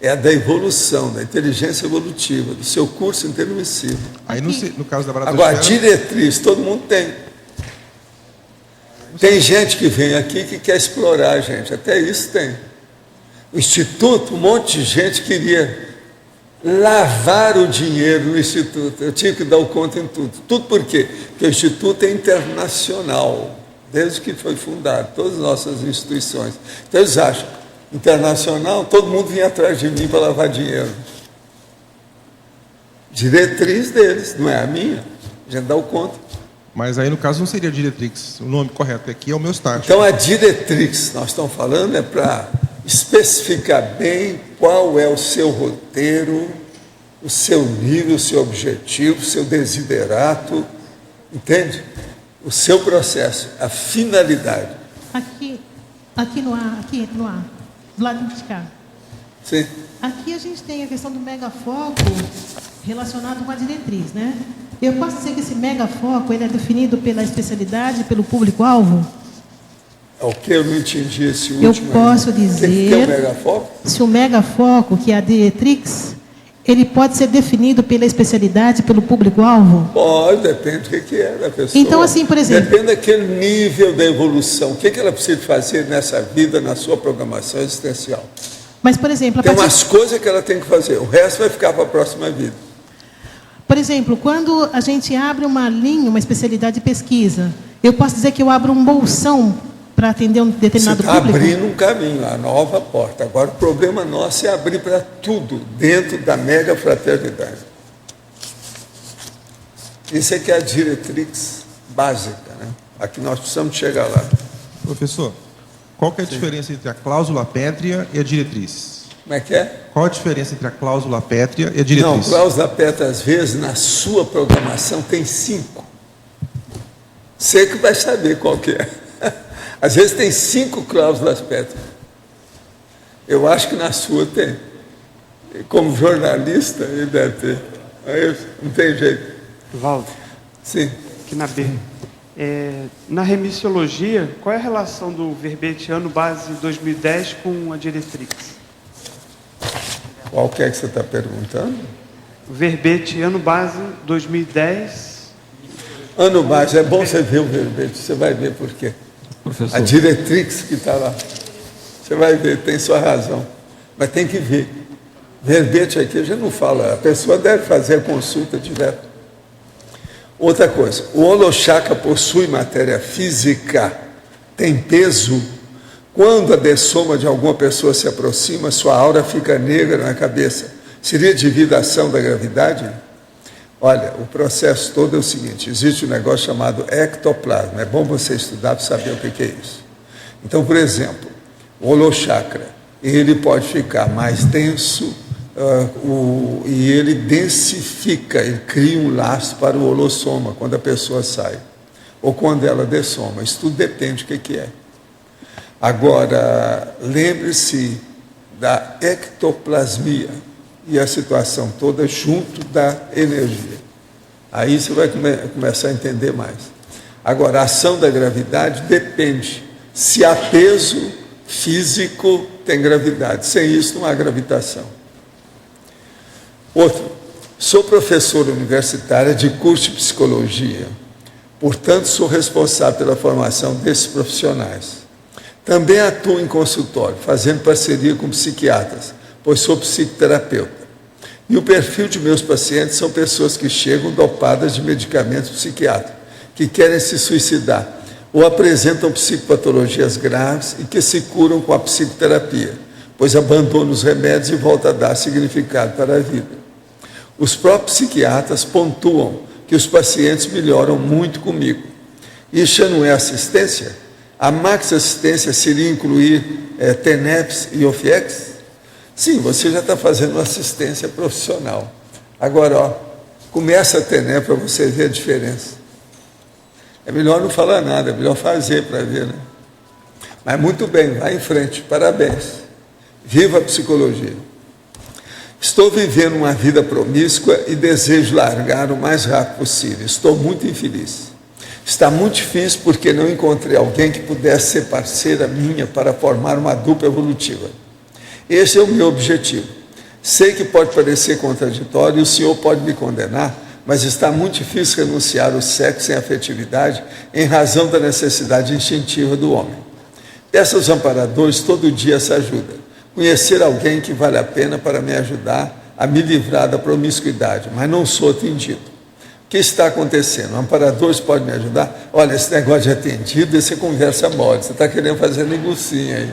é a da evolução, da inteligência evolutiva, do seu curso intermissivo. Aí no caso da baratosfera... Agora, diretriz, todo mundo tem. Tem gente que vem aqui que quer explorar a gente, até isso tem. O Instituto, um monte de gente queria lavar o dinheiro no Instituto. Eu tinha que dar o conta em tudo. Tudo por quê? Porque o Instituto é internacional, desde que foi fundado, todas as nossas instituições. Então eles acham, internacional, todo mundo vinha atrás de mim para lavar dinheiro. Diretriz deles, não é a minha. A gente dá o conta. Mas aí, no caso, não seria Diretrix. O nome correto aqui é o meu estágio. Então, a diretriz, nós estamos falando, é para especificar bem qual é o seu roteiro, o seu nível, o seu objetivo, o seu desiderato, entende? O seu processo, a finalidade. Aqui no ar, do lado de cá. Sim. Aqui a gente tem a questão do megafoco relacionado com a diretriz, né? Eu posso dizer que esse megafoco ele é definido pela especialidade, pelo público-alvo? O que eu não entendi esse Eu último. posso O que é dizer o megafoco? se o megafoco, que é a diretrix, ele pode ser definido pela especialidade, pelo público-alvo? Pode, depende do que é da pessoa. Então, assim, por exemplo... Depende daquele nível da evolução. O que ela precisa fazer nessa vida, na sua programação existencial. Mas, por exemplo... Tem umas coisas que ela tem que fazer. O resto vai ficar para a próxima vida. Por exemplo, quando a gente abre uma linha, uma especialidade de pesquisa, eu posso dizer que eu abro um bolsão para atender um determinado Você está público? abrindo um caminho, a nova porta. Agora, o problema nosso é abrir para tudo dentro da mega fraternidade. Isso é que é a diretriz básica, né? Aqui nós precisamos chegar lá. Professor, qual que é a diferença entre a cláusula pétrea e a diretriz? Como é que é? Qual a diferença entre a cláusula pétrea e a Não, diretriz? cláusula pétrea, às vezes, na sua programação tem 5. Você que vai saber qual que é. Às vezes tem 5 cláusulas pétreas. Eu acho que na sua tem. E como jornalista, ele deve ter. Não tem jeito. Valdo, Sim. aqui na B. Na remissiologia, qual é a relação do verbete ano base 2010 com a diretrix? Qual que é que você está perguntando? O verbete ano base 2010. Ano base, é bom você ver o verbete, você vai ver por quê. Professor. A diretrix que está lá. Você vai ver, tem sua razão. Mas tem que ver. Verbete aqui a gente não fala, a pessoa deve fazer a consulta direta. Outra coisa, o holochakra possui matéria física, tem peso. Quando a dessoma de alguma pessoa se aproxima, sua aura fica negra na cabeça. Seria devido à ação da gravidade? Olha, o processo todo é o seguinte, existe um negócio chamado ectoplasma. É bom você estudar para saber o que é isso. Então, por exemplo, o holochakra, ele pode ficar mais denso e ele densifica, ele cria um laço para o holossoma quando a pessoa sai, ou quando ela dessoma. Isso tudo depende do que é. Agora, lembre-se da ectoplasmia e a situação toda junto da energia. Aí você vai começar a entender mais. Agora, a ação da gravidade depende. Se há peso físico, tem gravidade. Sem isso, não há gravitação. Outro, sou professora universitária de curso de psicologia. Portanto, sou responsável pela formação desses profissionais. Também atuo em consultório, fazendo parceria com psiquiatras, pois sou psicoterapeuta. E o perfil de meus pacientes são pessoas que chegam dopadas de medicamentos psiquiátricos, que querem se suicidar, ou apresentam psicopatologias graves e que se curam com a psicoterapia, pois abandonam os remédios e voltam a dar significado para a vida. Os próprios psiquiatras pontuam que os pacientes melhoram muito comigo. Isso não é assistência? A Max Assistência seria incluir TENEPS e OFIEX? Sim, você já está fazendo uma assistência profissional. Agora, começa a TENEPS para você ver a diferença. É melhor não falar nada, é melhor fazer para ver, né? Mas muito bem, vai em frente, parabéns. Viva a psicologia. Estou vivendo uma vida promíscua e desejo largar o mais rápido possível. Estou muito infeliz. Está muito difícil porque não encontrei alguém que pudesse ser parceira minha para formar uma dupla evolutiva. Esse é o meu objetivo. Sei que pode parecer contraditório e o senhor pode me condenar, mas está muito difícil renunciar ao sexo sem afetividade em razão da necessidade instintiva do homem. Peço aos amparadores todo dia essa ajuda. Conhecer alguém que vale a pena para me ajudar a me livrar da promiscuidade, mas não sou atendido. O que está acontecendo? Amparadores podem me ajudar? Olha, esse negócio de atendido, você conversa mole, você está querendo fazer negocinho aí.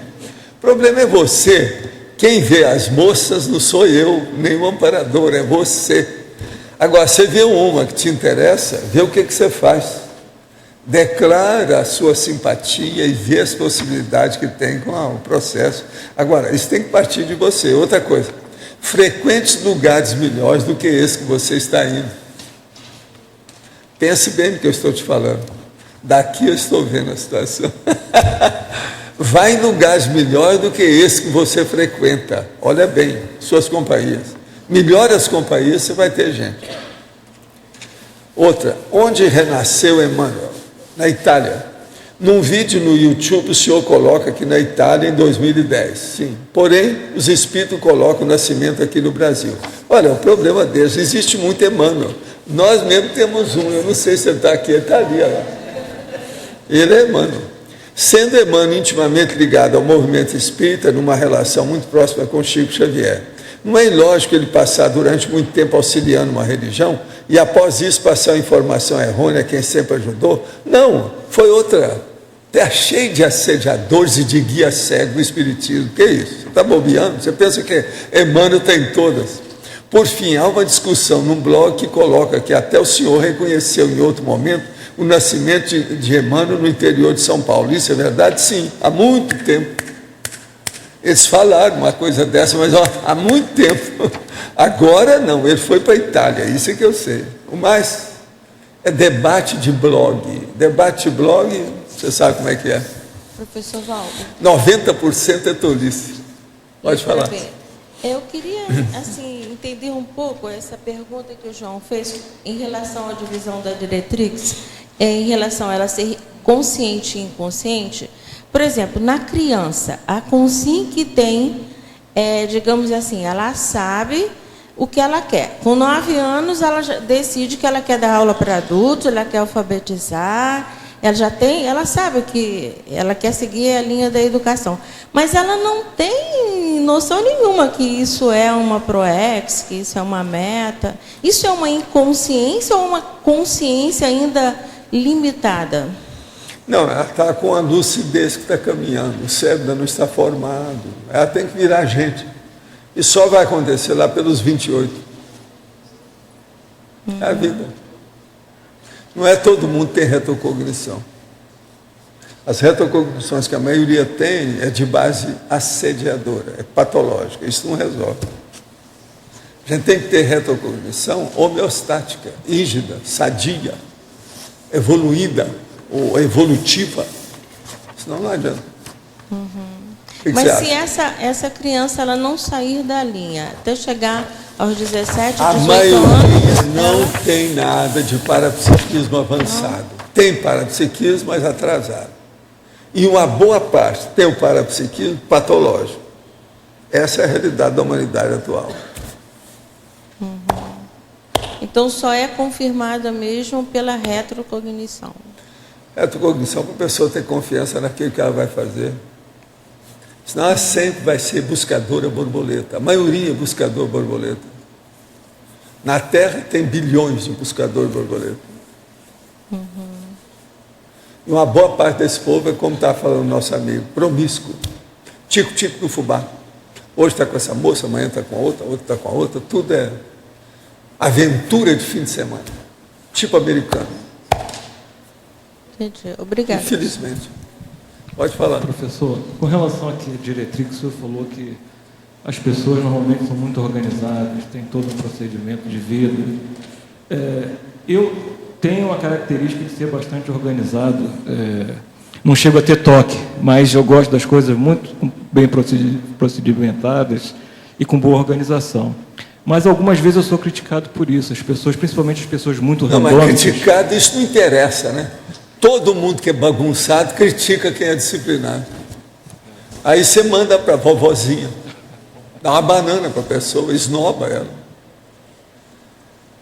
O problema é você. Quem vê as moças não sou eu, nem o amparador, é você. Agora, você vê uma que te interessa, vê o que você faz. Declara a sua simpatia e vê as possibilidades que tem com o processo. Agora, isso tem que partir de você. Outra coisa, frequente lugares melhores do que esse que você está indo. Pense bem no que eu estou te falando. Daqui eu estou vendo a situação. Vai em lugares melhores do que esse que você frequenta. Olha bem, suas companhias. Melhore as companhias, você vai ter gente. Outra, onde renasceu Emmanuel? Na Itália. Num vídeo no YouTube, o senhor coloca aqui na Itália em 2010. Sim. Porém, os espíritos colocam o nascimento aqui no Brasil. Olha, o problema deles, existe muito Emmanuel. Nós mesmo temos um, eu não sei se ele está aqui, ele está ali. Olha. Ele é Emmanuel. Sendo Emmanuel intimamente ligado ao movimento espírita, numa relação muito próxima com Chico Xavier. Não é ilógico ele passar durante muito tempo auxiliando uma religião e após isso passar a informação errônea a quem sempre ajudou? Não, foi outra. Está cheio de assediadores e de guia cego do espiritismo. Que isso? Você está bobeando? Você pensa que Emmanuel tem todas? Por fim, há uma discussão num blog que coloca que até o senhor reconheceu em outro momento o nascimento de Emmanuel no interior de São Paulo. Isso é verdade? Sim, há muito tempo. Eles falaram uma coisa dessa, mas há muito tempo. Agora não, ele foi para a Itália, isso é que eu sei. O mais é debate de blog. Debate de blog, você sabe como é que é. Professor Valdo. 90% é tolice. Pode falar. Eu queria, assim, entender um pouco essa pergunta que o João fez em relação à divisão da diretrix, em relação a ela ser consciente e inconsciente. Por exemplo, na criança, a consciência que tem, digamos assim, ela sabe o que ela quer. Com 9 anos, ela já decide que ela quer dar aula para adultos, ela quer alfabetizar, ela sabe que ela quer seguir a linha da educação. Mas ela não tem noção nenhuma que isso é uma ProEx, que isso é uma meta. Isso é uma inconsciência ou uma consciência ainda limitada? Não, ela está com a lucidez que está caminhando, o cérebro ainda não está formado, ela tem que virar gente. E só vai acontecer lá pelos 28. É a vida. Não é todo mundo que tem retrocognição. As retrocognições que a maioria tem é de base assediadora, é patológica, isso não resolve. A gente tem que ter retrocognição homeostática, rígida, sadia, evoluída, ou evolutiva, senão não adianta. Mas se essa criança ela não sair da linha, até chegar aos 17, 18 a anos... A maioria não tem nada de parapsiquismo avançado. Tem parapsiquismo, mas atrasado. E uma boa parte tem o parapsiquismo patológico. Essa é a realidade da humanidade atual. Então só é confirmada mesmo pela retrocognição. Retrocognição para a pessoa ter confiança naquilo que ela vai fazer. Senão ela sempre vai ser buscadora borboleta. A maioria é buscador borboleta. Na Terra tem bilhões de buscadores borboleta. E uma boa parte desse povo é como está falando o nosso amigo, promíscuo. Tico-tico no fubá. Hoje está com essa moça, amanhã está com a outra está com a outra. Tudo é aventura de fim de semana. Tipo americano. Entendi. Obrigada. Infelizmente. Pode falar. Professor, com relação aqui à diretriz, o senhor falou que as pessoas normalmente são muito organizadas, têm todo um procedimento de vida. Eu tenho a característica de ser bastante organizado, não chego a ter toque, mas eu gosto das coisas muito bem procedimentadas e com boa organização. Mas algumas vezes eu sou criticado por isso, as pessoas, principalmente as pessoas muito randômicas. Não, mas criticado, isso não interessa, né? Todo mundo que é bagunçado critica quem é disciplinado. Aí você manda para a vovozinha, dá uma banana para a pessoa, esnoba ela.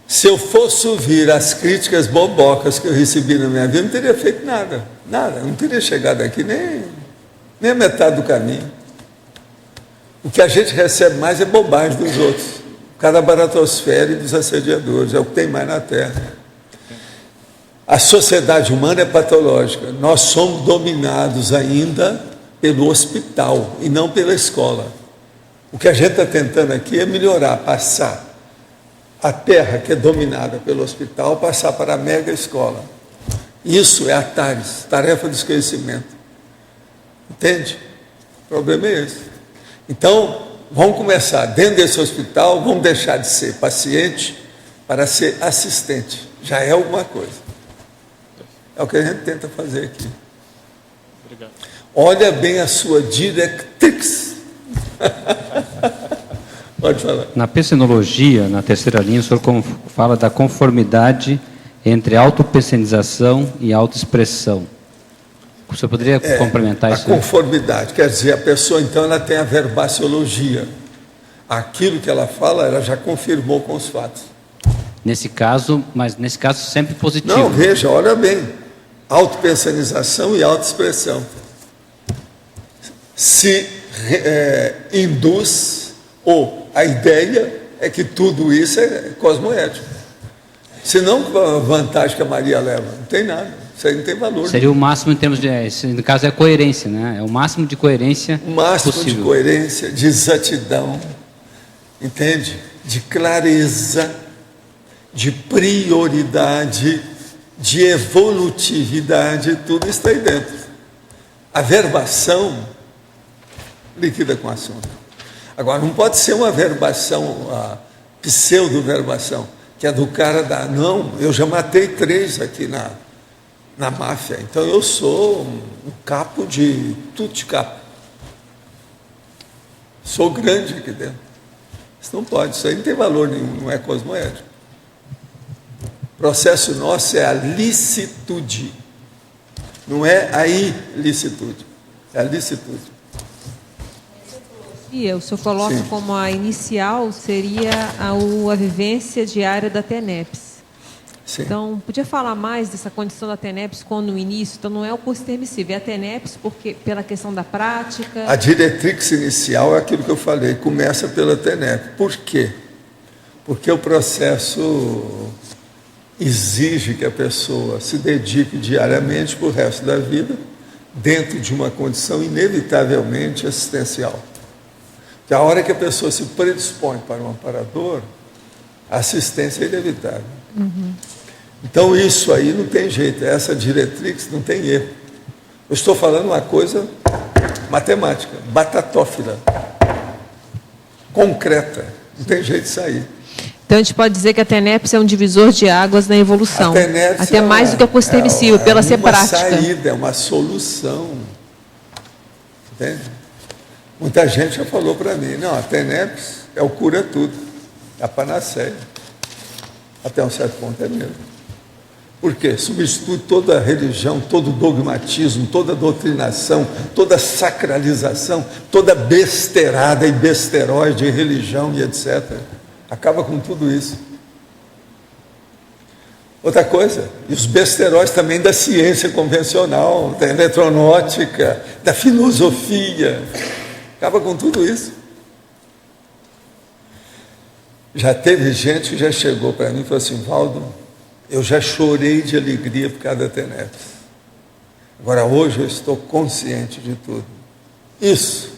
Se eu fosse ouvir as críticas bobocas que eu recebi na minha vida, eu não teria feito nada. Nada, eu não teria chegado aqui nem a metade do caminho. O que a gente recebe mais é bobagem dos outros. Cada baratosfera e dos assediadores, é o que tem mais na Terra. A sociedade humana é patológica. Nós somos dominados ainda pelo hospital e não pela escola. O que a gente está tentando aqui é melhorar, passar a terra que é dominada pelo hospital, passar para a mega escola. Isso é a TARES, Tarefa de Esquecimento. Entende? O problema é esse. Então, vamos começar dentro desse hospital, vamos deixar de ser paciente para ser assistente. Já é alguma coisa. É o que a gente tenta fazer aqui. Obrigado. Olha bem a sua directrix. Pode falar. Na psenologia, na terceira linha, o senhor fala da conformidade entre autopensenização e autoexpressão. O senhor poderia complementar isso? A conformidade, quer dizer, a pessoa então ela tem a verbaciologia. Aquilo que ela fala, ela já confirmou com os fatos. Nesse caso, mas nesse caso sempre positivo. Não, veja, olha bem. Autopensenização e autoexpressão. Se induz, ou a ideia é que tudo isso é cosmoético. Se não, a vantagem que a Maria leva, não tem nada. Isso aí não tem valor. Seria o máximo em termos de... No caso é a coerência, né? É o máximo de coerência possível. O máximo de coerência, de exatidão, entende? De clareza, de prioridade, de evolutividade, tudo está aí dentro. A verbação liquida com o assunto. Agora, não pode ser uma verbação, a pseudo-verbação, que é do cara da... Não, eu já matei 3 aqui na máfia, então eu sou um capo de tutti capo. Sou grande aqui dentro. Isso não pode, isso aí não tem valor nenhum, não é cosmoético. O processo nosso é a licitude, não é a ilicitude, é a licitude. O senhor coloca Sim. como a inicial seria a vivência diária da TENEPS. Sim. Então, podia falar mais dessa condição da TENEPS quando no início? Então, não é o curso intermissivo, é a TENEPS porque, pela questão da prática. A diretrix inicial é aquilo que eu falei, começa pela TENEPS. Por quê? Porque o processo exige que a pessoa se dedique diariamente para o resto da vida, dentro de uma condição inevitavelmente assistencial. Que a hora que a pessoa se predispõe para um amparador, a assistência é inevitável. Uhum. Então isso aí não tem jeito, essa diretrix não tem erro. Eu estou falando uma coisa matemática, batatófila, concreta, não tem jeito de sair. Então a gente pode dizer que a TENEPS é um divisor de águas na evolução. Até mais do que o curso intermissivo, pela ser prática. É uma saída, é uma solução. Entende? Muita gente já falou para mim, não, a TENEPS é o cura tudo, é a panaceia. Até um certo ponto é mesmo. Por quê? Substitui toda a religião, todo dogmatismo, toda doutrinação, toda sacralização, toda besteirada e besteróide de religião e etc. Acaba com tudo isso. Outra coisa, e os besteróis também da ciência convencional, da eletronáutica, da filosofia. Acaba com tudo isso. Já teve gente que já chegou para mim e falou assim, Valdo, eu já chorei de alegria por causa da TENEPS. Agora hoje eu estou consciente de tudo. Isso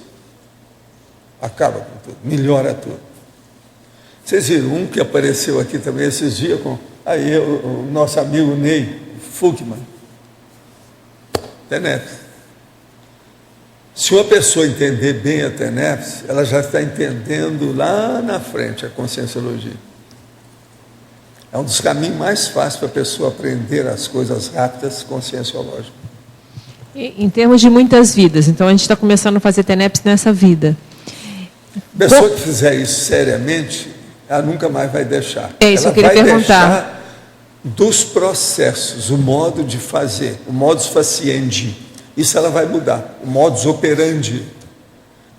acaba com tudo, melhora tudo. Vocês viram um que apareceu aqui também esses dias com o nosso amigo Ney Fugman. TENEPS. Se uma pessoa entender bem a TENEPS, ela já está entendendo lá na frente a conscienciologia. É um dos caminhos mais fáceis para a pessoa aprender as coisas rápidas conscienciológicas. Em termos de muitas vidas, então a gente está começando a fazer TENEPS nessa vida. A pessoa que fizer isso seriamente, ela nunca mais vai deixar. É isso que eu queria perguntar. Deixar dos processos, o modo de fazer, o modus faciendi. Isso ela vai mudar, o modus operandi.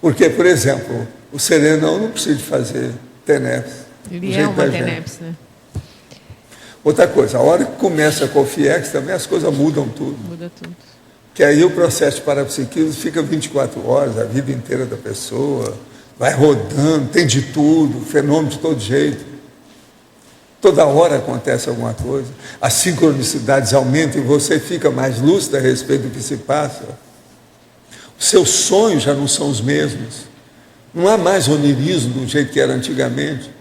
Porque, por exemplo, o serenão não precisa de fazer TENEPS. Ele é uma TENEPS, né? Outra coisa, a hora que começa a Cofiex também as coisas mudam tudo. Muda tudo. Que aí o processo de parapsiquismo fica 24 horas, a vida inteira da pessoa, vai rodando, tem de tudo, fenômeno de todo jeito. Toda hora acontece alguma coisa, as sincronicidades aumentam e você fica mais lúcido a respeito do que se passa. Seus sonhos já não são os mesmos. Não há mais onirismo do jeito que era antigamente.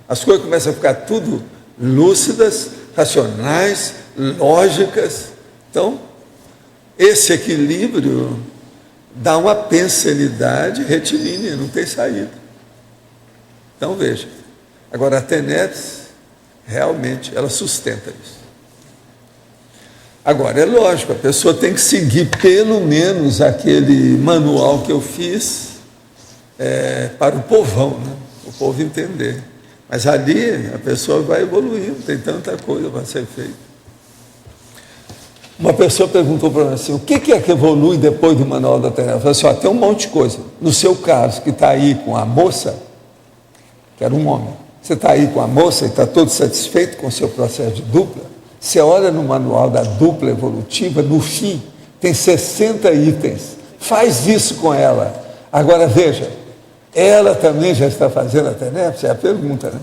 As coisas começam a ficar tudo lúcidas, racionais, lógicas. Então, esse equilíbrio dá uma pensanidade retilínea, não tem saída. Então, veja. Agora, a TENEPS, realmente, ela sustenta isso. Agora, é lógico, a pessoa tem que seguir pelo menos aquele manual que eu fiz para o povão, né? O povo entender. Mas ali a pessoa vai evoluindo, tem tanta coisa para ser feita. Uma pessoa perguntou para mim assim, o que é que evolui depois do manual da TENEPS? Eu falei assim, tem um monte de coisa. No seu caso, que está aí com a moça, que era um homem, você está aí com a moça e está todo satisfeito com o seu processo de dupla, você olha no manual da dupla evolutiva, no fim, tem 60 itens. Faz isso com ela. Agora, veja, ela também já está fazendo a TENEPS? É a pergunta, né?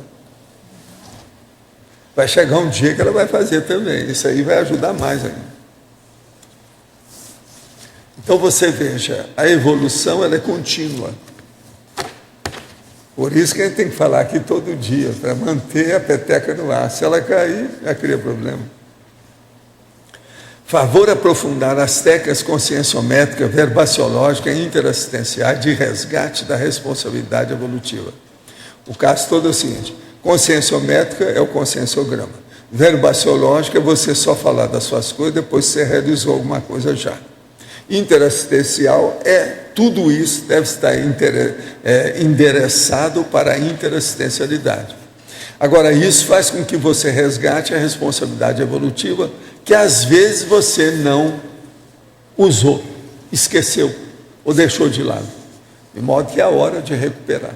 Vai chegar um dia que ela vai fazer também. Isso aí vai ajudar mais ainda. Então, você veja, a evolução ela é contínua. Por isso que a gente tem que falar aqui todo dia, para manter a peteca no ar. Se ela cair, já cria problema. Favor aprofundar as técnicas conscienciométrica, verbaciológica e interassistenciais de resgate da responsabilidade evolutiva. O caso todo é o seguinte, conscienciométrica é o conscienciograma. Verbaciológica é você só falar das suas coisas, depois você realizou alguma coisa já. Interassistencial é tudo isso, deve estar endereçado para a interassistencialidade. Agora, isso faz com que você resgate a responsabilidade evolutiva que às vezes você não usou, esqueceu ou deixou de lado, de modo que é a hora de recuperar.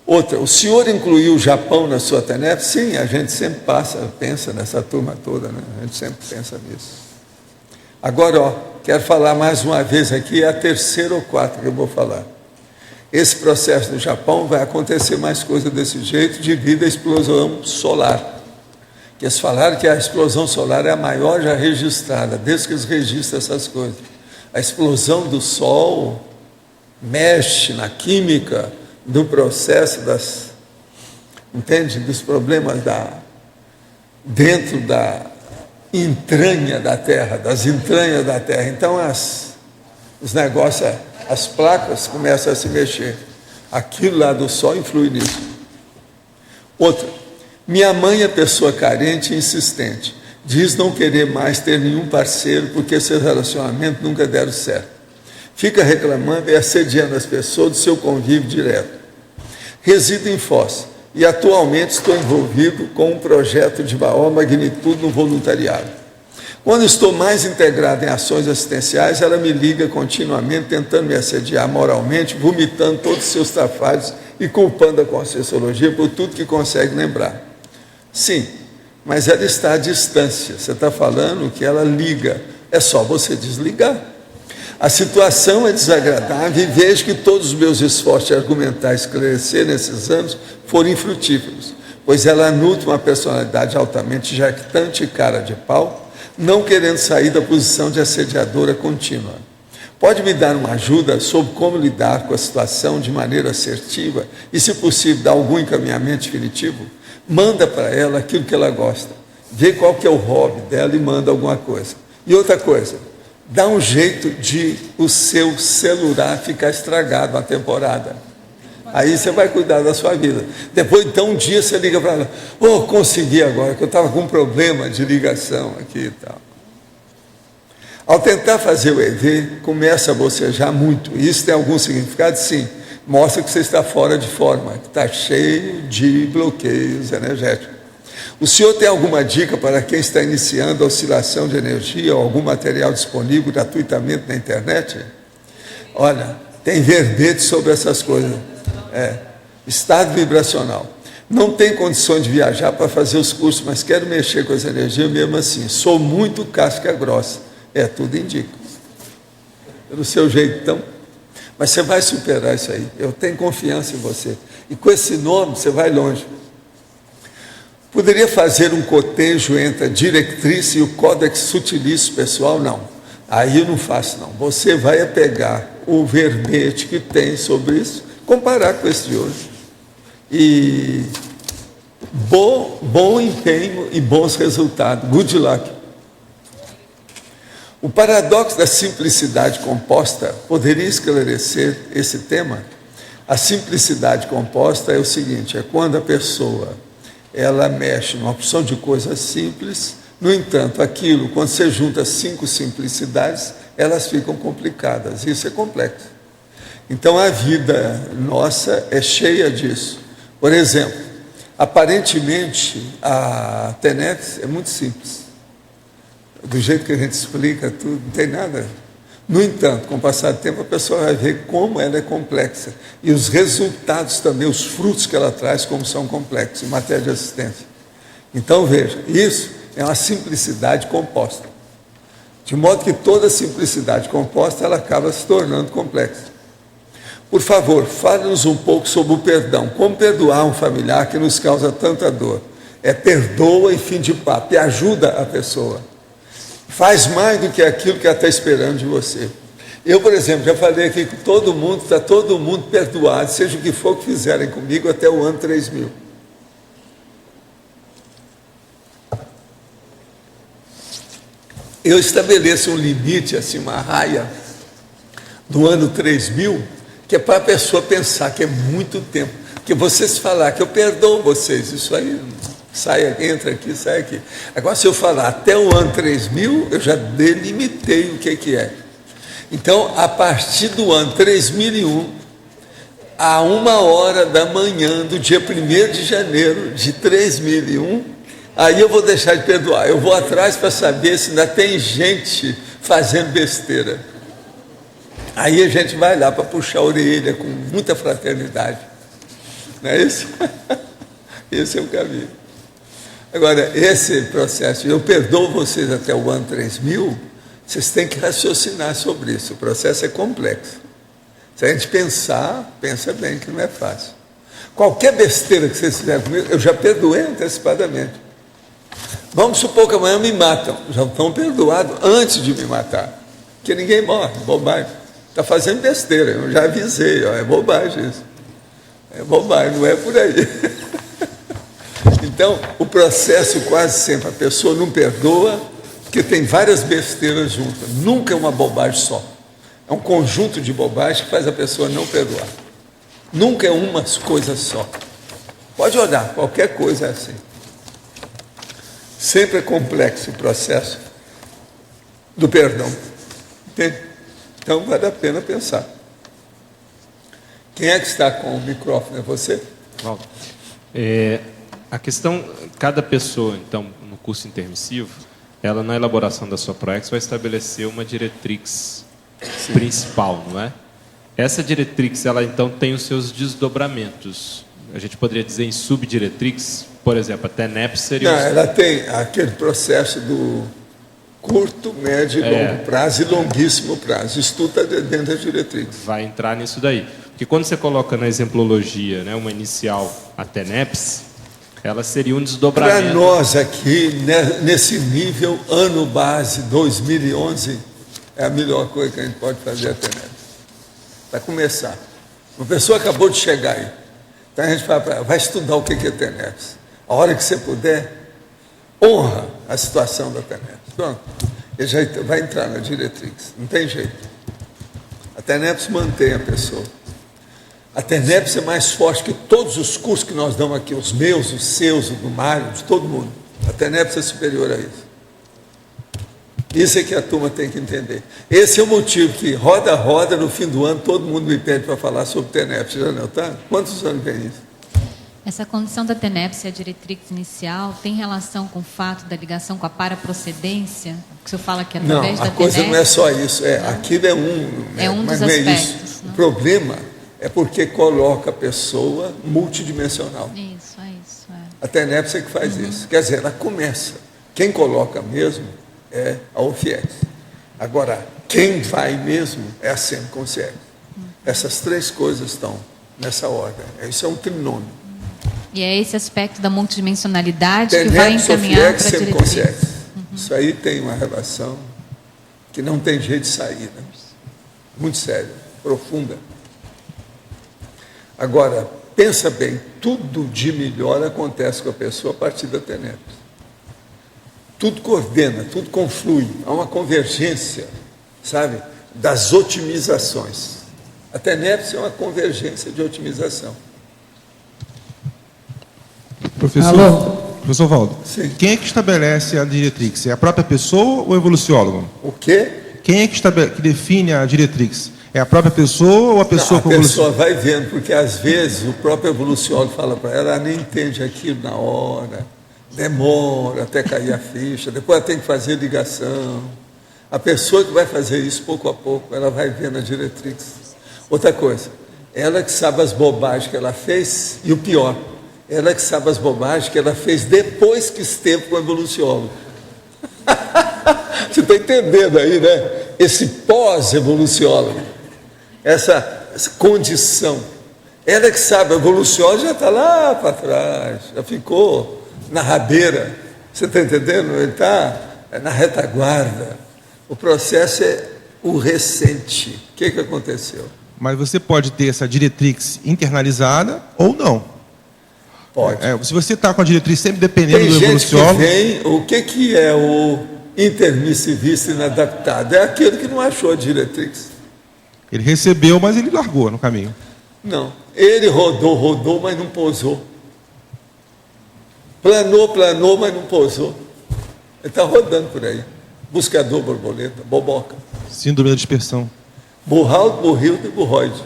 Outra, o senhor incluiu o Japão na sua TENEPS? Sim, a gente sempre pensa nessa turma toda, né? A gente sempre pensa nisso. Agora, quero falar mais uma vez aqui, é a terceira ou quarta que eu vou falar. Esse processo no Japão vai acontecer mais coisa desse jeito devido à explosão solar. Que eles falaram que a explosão solar é a maior já registrada, desde que eles registram essas coisas. A explosão do Sol mexe na química do processo dos problemas dentro da entranha da Terra, das entranhas da Terra. Então, os negócios, as placas começam a se mexer. Aquilo lá do Sol influi nisso. Outra, minha mãe é pessoa carente e insistente. Diz não querer mais ter nenhum parceiro porque seus relacionamentos nunca deram certo. Fica reclamando e assediando as pessoas do seu convívio direto. Resido em Foz e atualmente estou envolvido com um projeto de maior magnitude no voluntariado. Quando estou mais integrado em ações assistenciais, ela me liga continuamente, tentando me assediar moralmente, vomitando todos os seus trabalhos e culpando a Conscienciologia por tudo que consegue lembrar. Sim, mas ela está à distância. Você está falando que ela liga. É só você desligar. A situação é desagradável e vejo que todos os meus esforços de argumentar e esclarecer nesses anos foram infrutíferos, pois ela nutre uma personalidade altamente jactante e cara de pau, não querendo sair da posição de assediadora contínua. Pode me dar uma ajuda sobre como lidar com a situação de maneira assertiva e, se possível, dar algum encaminhamento definitivo? Manda para ela aquilo que ela gosta, vê qual que é o hobby dela e manda alguma coisa. E outra coisa, dá um jeito de o seu celular ficar estragado uma temporada. Aí você vai cuidar da sua vida. Depois, então, um dia você liga para ela, consegui agora, que eu estava com um problema de ligação aqui e tal. Ao tentar fazer o EV, começa a bocejar muito. Isso tem algum significado? Sim. Mostra que você está fora de forma, que está cheio de bloqueios energéticos. O senhor tem alguma dica para quem está iniciando a oscilação de energia ou algum material disponível gratuitamente na internet? Olha, tem verbete sobre essas coisas. Estado vibracional. Não tenho condições de viajar para fazer os cursos, mas quero mexer com essa energia mesmo assim. Sou muito casca grossa. Tudo indica. Pelo seu jeitão. Mas você vai superar isso aí. Eu tenho confiança em você. E com esse nome, você vai longe. Poderia fazer um cotejo entre a diretriz e o códex sutilício pessoal? Não. Aí eu não faço, não. Você vai pegar o verbete que tem sobre isso, comparar com esse de hoje. E bom empenho e bons resultados. Good luck. O paradoxo da simplicidade composta poderia esclarecer esse tema. A simplicidade composta é o seguinte, é quando a pessoa ela mexe numa opção de coisas simples, no entanto, aquilo, quando você junta 5 simplicidades, elas ficam complicadas. Isso é complexo. Então, a vida nossa é cheia disso. Por exemplo, aparentemente, a TENEPS é muito simples. Do jeito que a gente explica tudo, não tem nada. No entanto, com o passar do tempo, a pessoa vai ver como ela é complexa. E os resultados também, os frutos que ela traz, como são complexos, em matéria de assistência. Então, veja, isso é uma simplicidade composta. De modo que toda simplicidade composta, ela acaba se tornando complexa. Por favor, fale-nos um pouco sobre o perdão. Como perdoar um familiar que nos causa tanta dor? Perdoa e fim de papo, e ajuda a pessoa. Faz mais do que aquilo que ela está esperando de você. Eu, por exemplo, já falei aqui que todo mundo, está todo mundo perdoado, seja o que for que fizerem comigo até o ano 3000. Eu estabeleço um limite, assim, uma raia do ano 3000, que é para a pessoa pensar que é muito tempo. Porque vocês falar que eu perdoo vocês, isso aí sai, entra aqui, sai aqui. Agora, se eu falar até o ano 3000, eu já delimitei o que é. Então, a partir do ano 3001, a 1h da manhã do dia 1º de janeiro de 3001, aí eu vou deixar de perdoar. Eu vou atrás para saber se ainda tem gente fazendo besteira. Aí a gente vai lá para puxar a orelha com muita fraternidade. Não é isso? Esse é o caminho. Agora, esse processo, eu perdoo vocês até o ano 3000, vocês têm que raciocinar sobre isso. O processo é complexo. Se a gente pensar, pensa bem que não é fácil. Qualquer besteira que vocês fizerem comigo, eu já perdoei antecipadamente. Vamos supor que amanhã me matam. Já estão perdoados antes de me matar. Porque ninguém morre, bobagem. Está fazendo besteira, eu já avisei, ó, é bobagem isso. É bobagem, não é por aí. Então, o processo quase sempre, a pessoa não perdoa, porque tem várias besteiras juntas. Nunca é uma bobagem só. É um conjunto de bobagens que faz a pessoa não perdoar. Nunca é uma coisa só. Pode olhar, qualquer coisa é assim. Sempre é complexo o processo do perdão. Entende? Então, vale a pena pensar. Quem é que está com o microfone? É você? Valdo. A questão, cada pessoa, então, no curso intermissivo, ela, na elaboração da sua ProEx, vai estabelecer uma diretrix principal, não é? Essa diretrix, ela, então, tem os seus desdobramentos. A gente poderia dizer em subdiretrix, por exemplo, a TENEPS seria... Não, ela tem aquele processo do curto, médio e longo prazo e longuíssimo prazo. Isso tudo está dentro da diretriz. Vai entrar nisso daí. Porque quando você coloca na exemplologia, né, uma inicial, a TENEPS, ela seria um desdobramento. Para nós aqui, nesse nível, ano base 2011, é a melhor coisa que a gente pode fazer a TENEPS. Para começar. Uma pessoa acabou de chegar aí. Então a gente fala para ela, vai estudar o que é TENEPS. A hora que você puder, honra a situação da TENEPS. Pronto. Ele já vai entrar na diretriz. Não tem jeito. A TENEPS mantém a pessoa. A TENEPS é mais forte que todos os cursos que nós damos aqui, os meus, os seus, o do Mário, de todo mundo. A TENEPS é superior a isso. Isso é que a turma tem que entender. Esse é o motivo que, roda a roda, no fim do ano, todo mundo me pede para falar sobre TENEPS. Já não está? Quantos anos tem isso? Essa condição da TENEPS e a diretriz inicial tem relação com o fato da ligação com a paraprocedência? Que o senhor fala que através da TENEPS... Não, a coisa não é só isso. Aquilo é um... É um dos aspectos. Não é isso. O problema é porque coloca a pessoa multidimensional. Isso. A TENEPS é que faz isso. Quer dizer, ela começa. Quem coloca mesmo é a UFIEX. Agora, quem vai mesmo é a SEMCONSIEX. Essas três coisas estão nessa ordem. Isso é um trinômio. E é esse aspecto da multidimensionalidade que vai encaminhar para a diretriz. Isso aí tem uma relação que não tem jeito de sair, né? Muito séria, profunda. Agora, pensa bem, tudo de melhor acontece com a pessoa a partir da TENEPS. Tudo coordena, tudo conflui, há uma convergência, sabe, das otimizações. A TENEPS é uma convergência de otimização. Professor Valdo, Sim. Quem é que estabelece a diretrix? É a própria pessoa ou o evoluciólogo? O quê? Quem é que define a diretrix? É a própria pessoa ou a pessoa não, a pessoa vai vendo, porque às vezes o próprio evoluciólogo fala para ela, ela nem entende aquilo na hora, demora até cair a ficha, depois ela tem que fazer ligação. A pessoa que vai fazer isso pouco a pouco, ela vai vendo a diretrix. Outra coisa, ela que sabe as bobagens que ela fez, e o pior, ela que sabe as bobagens que ela fez depois que esteve com o evoluciólogo. Você está entendendo aí, né? Esse pós-evoluciólogo, essa condição. Ela que sabe, o evoluciólogo já está lá para trás, já ficou na rabeira. Você está entendendo? Ele está na retaguarda. O processo é o recente. O que aconteceu? Mas você pode ter essa diretrix internalizada ou não. Pode. Se você está com a diretriz sempre dependendo Tem do gente evoluciólogo... que vem, o que é o intermissivista inadaptado? É aquele que não achou a diretriz. Ele recebeu, mas ele largou no caminho. Não. Ele rodou, mas não pousou. Planou, mas não pousou. Ele está rodando por aí. Buscador, borboleta, boboca. Síndrome da dispersão. Burraldo, Burrildo e Burroide.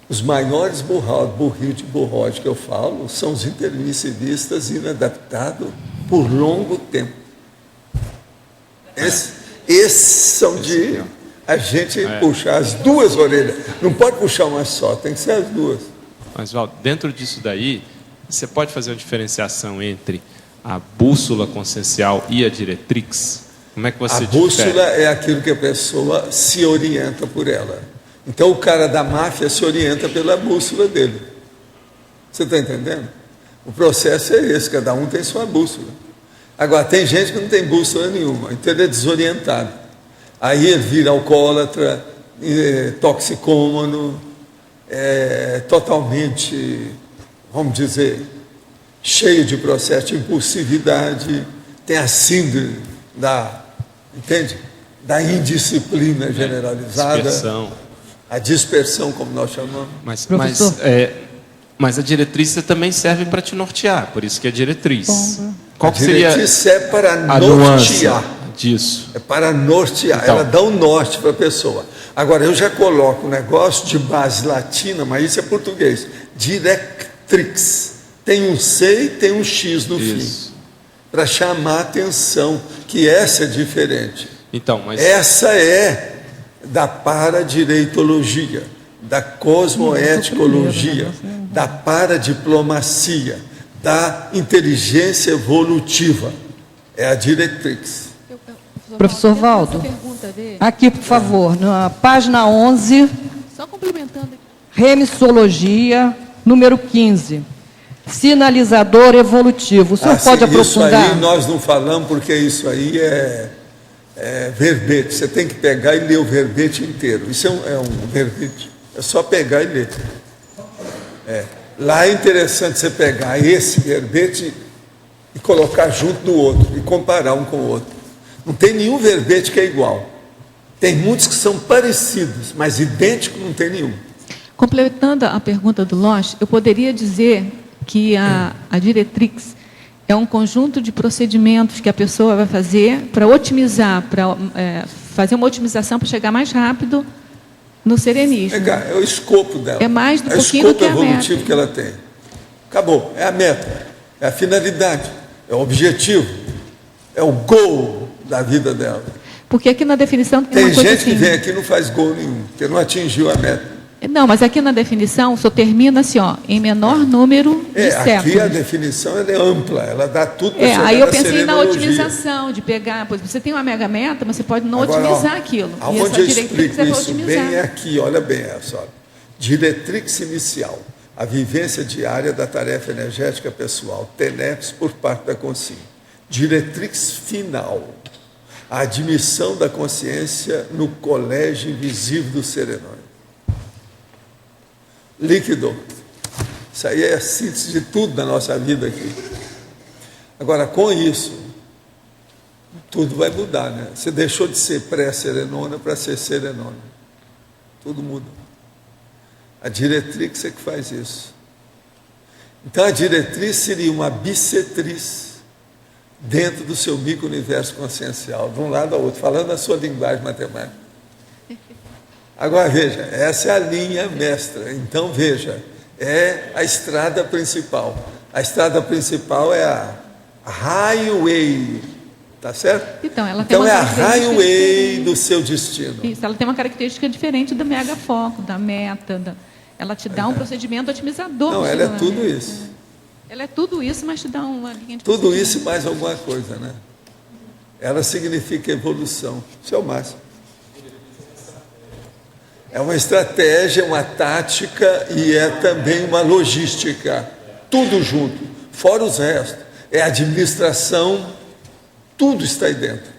Os maiores Burrildo e Burroide que eu falo são os intermissivistas inadaptados por longo tempo. Esses são de a gente puxar as duas orelhas. Não pode puxar uma só, tem que ser as duas. Mas, Val, dentro disso daí, você pode fazer uma diferenciação entre a bússola consciencial e a diretrix? Como é que você difere? A bússola é aquilo que a pessoa se orienta por ela. Então o cara da máfia se orienta pela bússola dele. Você está entendendo? O processo é esse, cada um tem sua bússola. Agora, tem gente que não tem bússola nenhuma, então ele é desorientado. Aí ele vira alcoólatra, toxicômano, totalmente, vamos dizer, cheio de processo de impulsividade, tem a síndrome entende? Da indisciplina generalizada. Dispersão. A dispersão, como nós chamamos. Mas a diretriz também serve para te nortear, por isso que é diretriz. Qual A que seria diretriz é para a nortear. nuance disso? É para nortear, Então, ela dá um norte para a pessoa. Agora, eu já coloco um negócio de base latina, mas isso é português. Directrix. Tem um C e tem um X no fim. Para chamar a atenção, que essa é diferente. Então, mas... Essa é da paradireitologia, da cosmoeticologia, da paradiplomacia, da inteligência evolutiva. É a diretrix. Professor Valdo, aqui, por favor, na página 11, Só complementando. remissologia, número 15. Sinalizador evolutivo. O senhor pode aprofundar? Isso aí nós não falamos, porque isso aí é verbete. Você tem que pegar e ler o verbete inteiro. Isso é um verbete. É só pegar e ler. Lá é interessante você pegar esse verbete e colocar junto do outro, e comparar um com o outro. Não tem nenhum verbete que é igual. Tem muitos que são parecidos, mas idêntico não tem nenhum. Completando a pergunta do Losch, eu poderia dizer que a diretrix é um conjunto de procedimentos que a pessoa vai fazer para otimizar, para fazer uma otimização para chegar mais rápido no serenismo. É o escopo dela. É mais do é pouquinho do que a o escopo evolutivo que ela tem. Acabou. É a meta, é a finalidade, é o objetivo, é o goal da vida dela. Porque aqui na definição tem Tem uma coisa gente que assim, vem aqui e não faz gol nenhum, porque não atingiu a meta. Não, mas aqui na definição só termina assim, ó, em menor número de séculos. Aqui a definição ela é ampla, ela dá tudo para chegar Aí eu na pensei na serenologia. otimização, de pegar, pois você tem uma mega meta, mas você pode não Agora, otimizar aquilo. E Aonde essa eu diretriz explico é para isso otimizar. bem é aqui, olha bem essa. Diretrix inicial, a vivência diária da tarefa energética pessoal, TENEPS por parte da consciência. Diretrix final, a admissão da consciência no colégio invisível do serenônimo. Liquidou. Isso aí é a síntese de tudo da nossa vida aqui. Agora, com isso, tudo vai mudar, né? Você deixou de ser pré-serenônimo para ser serenônimo. Tudo muda. A diretriz é que faz isso. Então, a diretriz seria uma bissetriz dentro do seu micro-universo consciencial, de um lado ao outro, falando a sua linguagem matemática. Agora, veja, essa é a linha mestra. Então, veja, é a estrada principal. A estrada principal é a highway, tá certo? Então, ela então tem é a uma highway do seu destino. Isso, ela tem uma característica diferente do mega foco, da meta. Ela te dá um procedimento otimizador. Não, ela é tudo isso. Ela é tudo isso, mas te dá uma linha de tudo isso e mais alguma coisa, né? Ela significa evolução. Isso é o máximo. É uma estratégia, uma tática e é também uma logística. Tudo junto, fora os restos. É administração, tudo está aí dentro.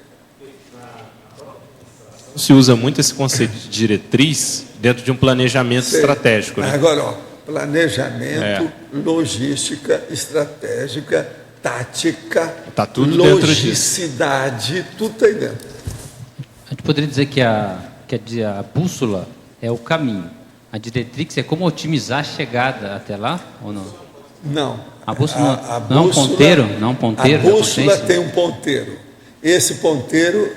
Se usa muito esse conceito de diretriz dentro de um planejamento estratégico. Né? Agora, ó, planejamento, logística, estratégica, tática, tá tudo logicidade, tudo está aí dentro. A gente poderia dizer que a bússola é o caminho. A diretriz é como otimizar a chegada até lá, ou não? Não. A bússola não é um ponteiro? Não é um ponteiro? A bússola tem um ponteiro. Esse ponteiro,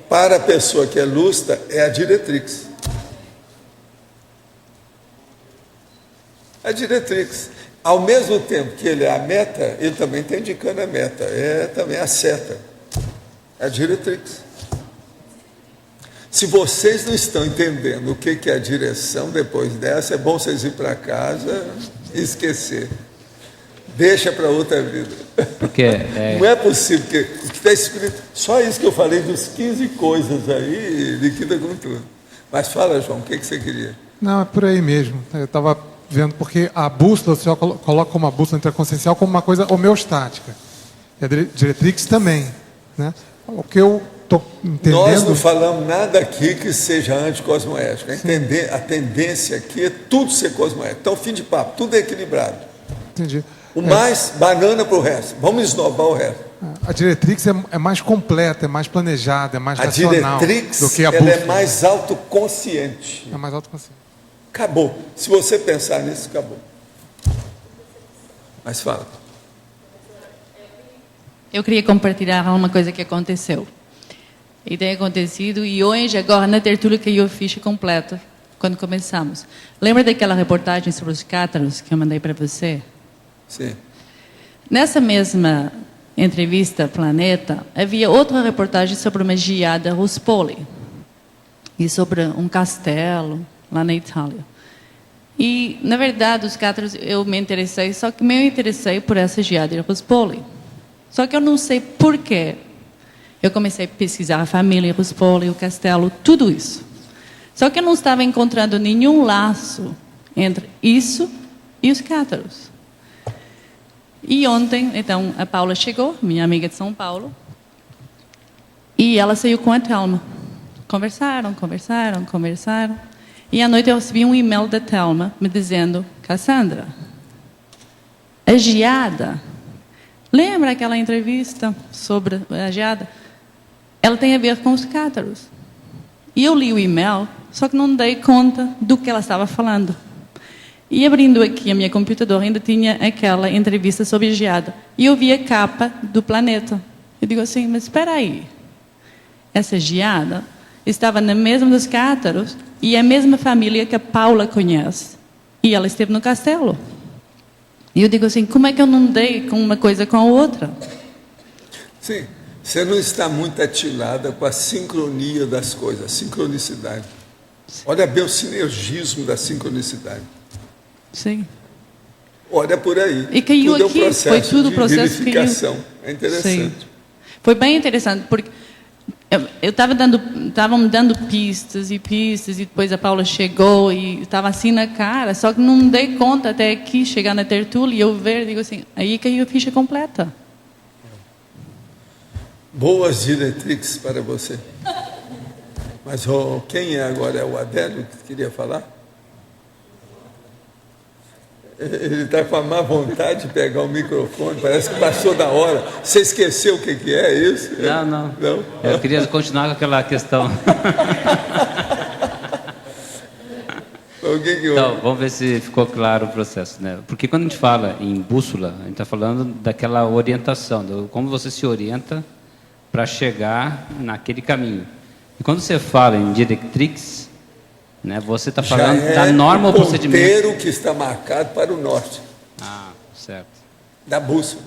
para a pessoa que é lúcida, é a diretriz. A diretriz. Ao mesmo tempo que ele é a meta, ele também está indicando a meta. É também a seta. É a diretriz. Se vocês não estão entendendo o que é a direção depois dessa, é bom vocês ir para casa e esquecer. Deixa para outra vida. Porque não é possível, porque o que está escrito, só isso que eu falei dos 15 coisas aí, liquida com tudo. Mas fala, João, o que você queria? Não, é por aí mesmo. Eu estava vendo, porque a bússola, o senhor coloca como uma bússola intraconsciencial como uma coisa homeostática. E a diretrix também. Né? O que eu estou entendendo... Nós não falamos nada aqui que seja anticosmoético. A tendência aqui é tudo ser cosmoético. Então, fim de papo, tudo é equilibrado. Entendi. O mais banana para o resto. Vamos esnobar o resto. A diretrix é mais completa, é mais planejada, é mais racional do que a ela bússola. é mais autoconsciente. É mais autoconsciente. Acabou. Se você pensar nisso, acabou. Mas fala. Eu queria compartilhar uma coisa que aconteceu. E tem acontecido, e hoje, agora, na tertúlia que eu fiz completa, quando começamos. Lembra daquela reportagem sobre os cátaros que eu mandei para você? Sim. Nessa mesma entrevista, Planeta, havia outra reportagem sobre uma geada Ruspoli. E sobre um castelo lá na Itália. E, na verdade, os cátaros, eu me interessei, só que me interessei por essa geada Ruspoli. Só que eu não sei por quê. Eu comecei a pesquisar a família Ruspoli, o castelo, tudo isso. Só que eu não estava encontrando nenhum laço entre isso e os cátaros. E ontem, então, a Paula chegou, minha amiga de São Paulo, e ela saiu com a Thelma. Conversaram. E à noite eu recebi um e-mail da Thelma me dizendo: Cassandra, a geada, lembra aquela entrevista sobre a geada? Ela tem a ver com os cátaros. E eu li o e-mail, só que não dei conta do que ela estava falando. E abrindo aqui a minha computadora, ainda tinha aquela entrevista sobre a geada. E eu vi a capa do Planeta. Eu digo assim, mas espera aí. Essa geada estava na mesma dos cátaros e é a mesma família que a Paula conhece. E ela esteve no castelo. E eu digo assim, como é que eu não dei com uma coisa com a outra? Sim, você não está muito atilada com a sincronia das coisas, a sincronicidade. Olha bem o sinergismo da sincronicidade. Sim. Olha por aí. E caiu tudo aqui, é um processo foi tudo o processo de verificação. É interessante. Sim. Foi bem interessante, porque eu estava me dando pistas, e depois a Paula chegou e estava assim na cara, só que não dei conta até aqui, chegar na tertúlia e eu ver, digo assim, aí caiu a ficha completa. Boas diretrizes para você. Mas quem é agora? É o Adélio que queria falar? Ele está com a má vontade de pegar o microfone, parece que passou da hora. Você esqueceu o que é isso? Não. Eu queria continuar com aquela questão. Então, vamos ver se ficou claro o processo, né? Porque quando a gente fala em bússola, a gente está falando daquela orientação, como você se orienta para chegar naquele caminho. E quando você fala em diretrix, né, você está falando da norma ou procedimento. É o ponteiro que está marcado para o norte. Ah, certo. Da bússola.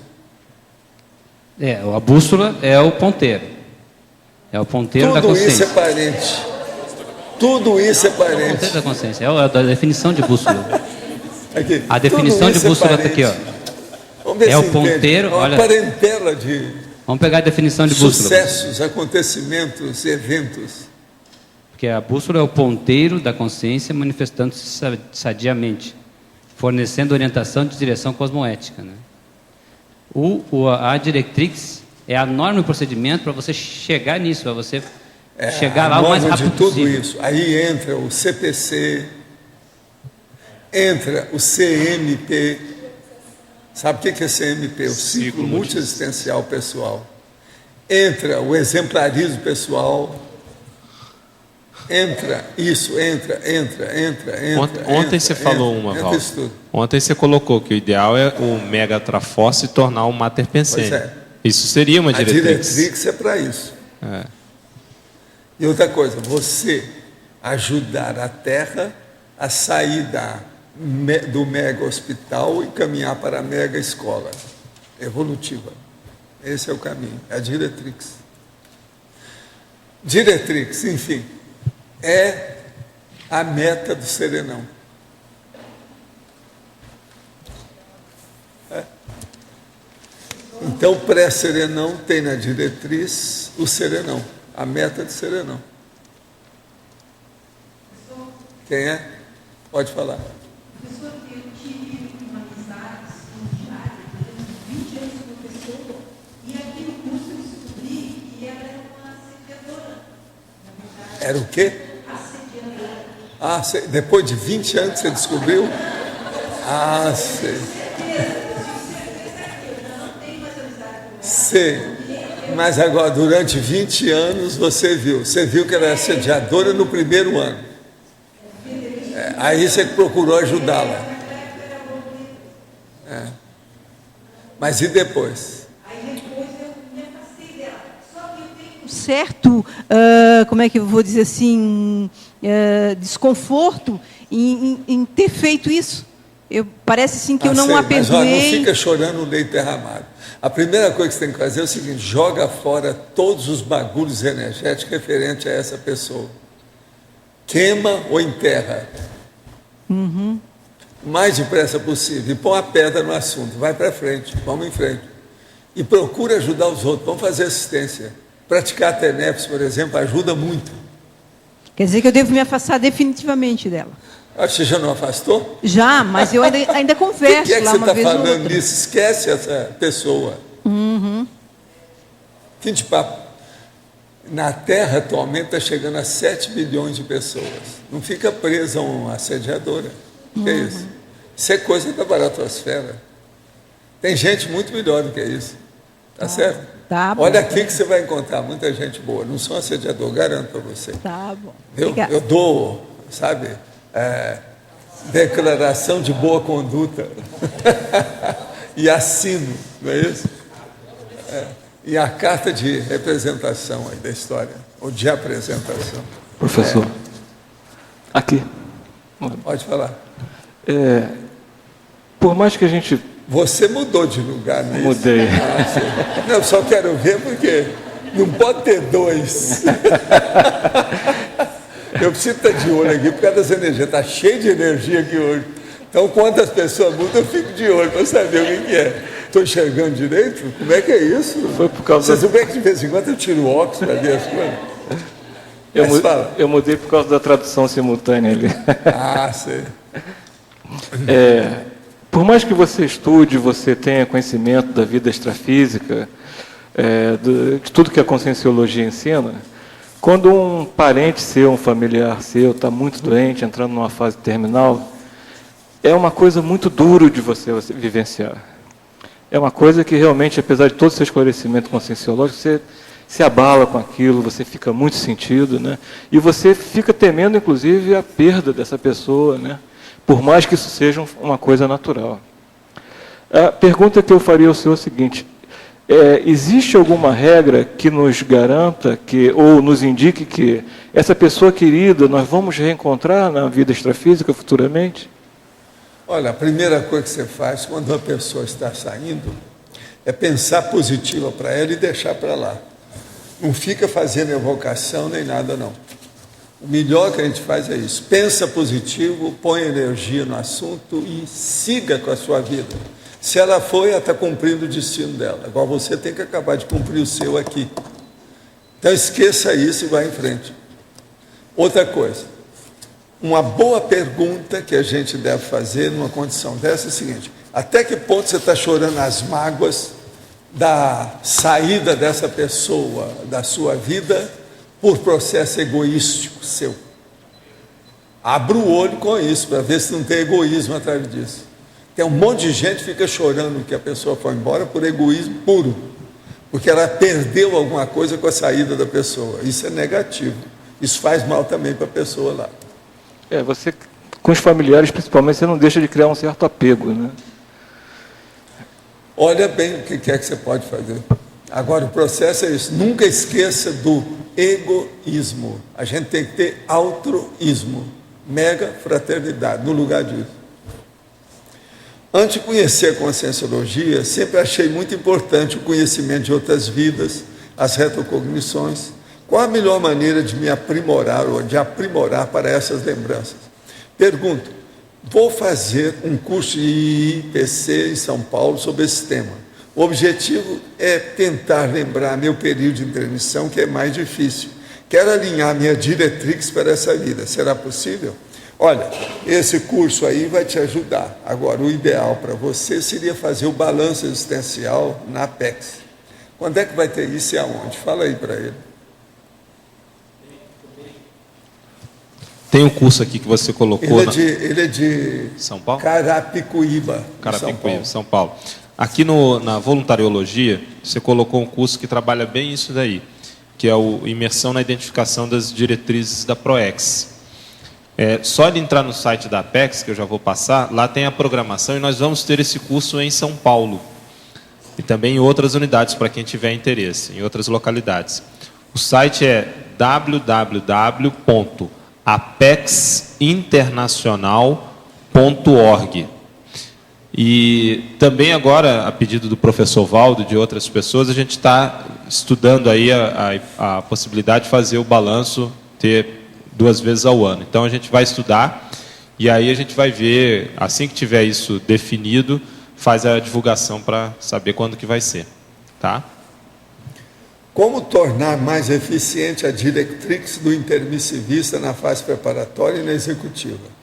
A bússola é o ponteiro. É o ponteiro da consciência. Tudo isso é parente. Tudo isso é parente. É o ponteiro da consciência. É a definição de bússola. Aqui. A definição de bússola está aqui, ó. Vamos ver é o ponteiro. É uma olha, parentela de vamos pegar a definição de bússola. Sucessos, acontecimentos, eventos. Porque a bússola é o ponteiro da consciência manifestando-se sadiamente, fornecendo orientação de direção cosmoética. Né? A diretrix é a norma e o procedimento para você chegar nisso, para você chegar lá o mais rápido possível. Isso. Aí entra o CPC, entra o CMP. Sabe o que é CMP? O ciclo multiexistencial pessoal. Entra o exemplarismo pessoal. Entra. Ontem você falou uma, Val. Ontem você colocou que o ideal é o Megatrafor se tornar um Mater Pensene. Isso seria uma diretriz. A diretriz é para isso. E outra coisa, você ajudar a Terra a sair do mega hospital e caminhar para a mega escola evolutiva. Esse é o caminho, é a diretrix. Diretrix, enfim, é a meta do serenão. Então, pré-serenão tem na diretriz o serenão, a meta do serenão. Quem é? Pode falar. Professor, eu tive uma amizade diária durante 20 anos com uma pessoa, e aqui no curso eu descobri que ela era uma assediadora. Era o quê? Assediadora. Depois de 20 anos você descobriu? Sei. Sei. Mas agora, durante 20 anos, você viu que ela era assediadora no primeiro ano. Aí você procurou ajudá-la. Mas e depois? Aí depois eu me afastei dela. Só que eu tenho um certo, como é que eu vou dizer assim, desconforto em ter feito isso. Parece assim que eu não a perdoei. Mas não fica chorando o leite derramado. A primeira coisa que você tem que fazer é o seguinte: joga fora todos os bagulhos energéticos referentes a essa pessoa. Queima ou enterra. O mais depressa possível. E põe a pedra no assunto. Vai para frente, vamos em frente. E procura ajudar os outros. Vamos fazer assistência. Praticar a TENEPS, por exemplo, ajuda muito. Quer dizer que eu devo me afastar definitivamente dela. Acho que você já não afastou? Já, mas eu ainda converso. O que é que lá você uma está vez ou falando outra. nisso? Esquece essa pessoa. Fim de papo. Na Terra, atualmente, está chegando a 7 bilhões de pessoas. Não fica presa a uma assediadora. O que é isso? Isso é coisa da baratosfera. Tem gente muito melhor do que isso. Tá certo? Tá bom. Olha aqui que você vai encontrar muita gente boa. Não sou assediador, garanto para você. Tá bom. Eu dou, sabe, declaração de boa conduta. E assino, não é isso? E a carta de representação aí da história, ou de apresentação. Professor, aqui. Pode falar. Por mais que a gente... Você mudou de lugar, não é isso? Mudei. Não, eu só quero ver porque não pode ter dois. Eu preciso estar de olho aqui por causa das energias. Está cheio de energia aqui hoje. Então, quantas pessoas mudam, eu fico de olho para saber o que é. Estou enxergando direito? Como é que é isso? Foi por causa... Você souber que de vez em quando eu tiro o óculos para ver as coisas? Eu mudei por causa da tradução simultânea ali. Sei. Por mais que você estude, você tenha conhecimento da vida extrafísica, de tudo que a Conscienciologia ensina, quando um parente seu, um familiar seu, está muito doente, entrando numa fase terminal, é uma coisa muito dura de você vivenciar. É uma coisa que realmente, apesar de todo o seu esclarecimento conscienciológico, você se abala com aquilo, você fica muito sentido, né? E você fica temendo, inclusive, a perda dessa pessoa, né? Por mais que isso seja uma coisa natural. A pergunta que eu faria ao senhor é o seguinte: existe alguma regra que nos garanta, ou nos indique que essa pessoa querida nós vamos reencontrar na vida extrafísica futuramente? Olha, a primeira coisa que você faz quando uma pessoa está saindo é pensar positiva para ela e deixar para lá. Não fica fazendo evocação nem nada, não. O melhor que a gente faz é isso. Pensa positivo, põe energia no assunto e siga com a sua vida. Se ela foi, ela está cumprindo o destino dela. Agora você tem que acabar de cumprir o seu aqui. Então esqueça isso e vá em frente. Outra coisa, uma boa pergunta que a gente deve fazer numa condição dessa é a seguinte: até que ponto você está chorando as mágoas da saída dessa pessoa da sua vida por processo egoístico seu? Abra o olho com isso, para ver se não tem egoísmo atrás disso. Tem um monte de gente que fica chorando que a pessoa foi embora por egoísmo puro, porque ela perdeu alguma coisa com a saída da pessoa. Isso é negativo. Isso faz mal também para a pessoa lá. Você, com os familiares principalmente, você não deixa de criar um certo apego, né? Olha bem o que é que você pode fazer. Agora, o processo é isso. Nunca esqueça do egoísmo. A gente tem que ter altruísmo, mega fraternidade, no lugar disso. Antes de conhecer a Conscienciologia, sempre achei muito importante o conhecimento de outras vidas, as retrocognições. Qual a melhor maneira de me aprimorar ou de aprimorar para essas lembranças? Pergunto: vou fazer um curso de IPC em São Paulo sobre esse tema. O objetivo é tentar lembrar meu período de intermissão, que é mais difícil. Quero alinhar minha diretrix para essa vida. Será possível? Olha, esse curso aí vai te ajudar. Agora, o ideal para você seria fazer o balanço existencial na Apex. Quando é que vai ter isso e aonde? Fala aí para ele. Tem um curso aqui que você colocou... Ele é de São Paulo? Carapicuíba, São Paulo. Aqui na voluntariologia, você colocou um curso que trabalha bem isso daí, que é o Imersão na Identificação das Diretrizes da PROEX. Só de entrar no site da Apex, que eu já vou passar, lá tem a programação e nós vamos ter esse curso em São Paulo. E também em outras unidades, para quem tiver interesse, em outras localidades. O site é www.apexinternacional.org. E também agora, a pedido do professor Valdo e de outras pessoas, a gente está estudando aí a possibilidade de fazer o balanço, ter 2 vezes ao ano. Então a gente vai estudar e aí a gente vai ver, assim que tiver isso definido, faz a divulgação para saber quando que vai ser. Tá? Como tornar mais eficiente a diretrix do intermissivista na fase preparatória e na executiva?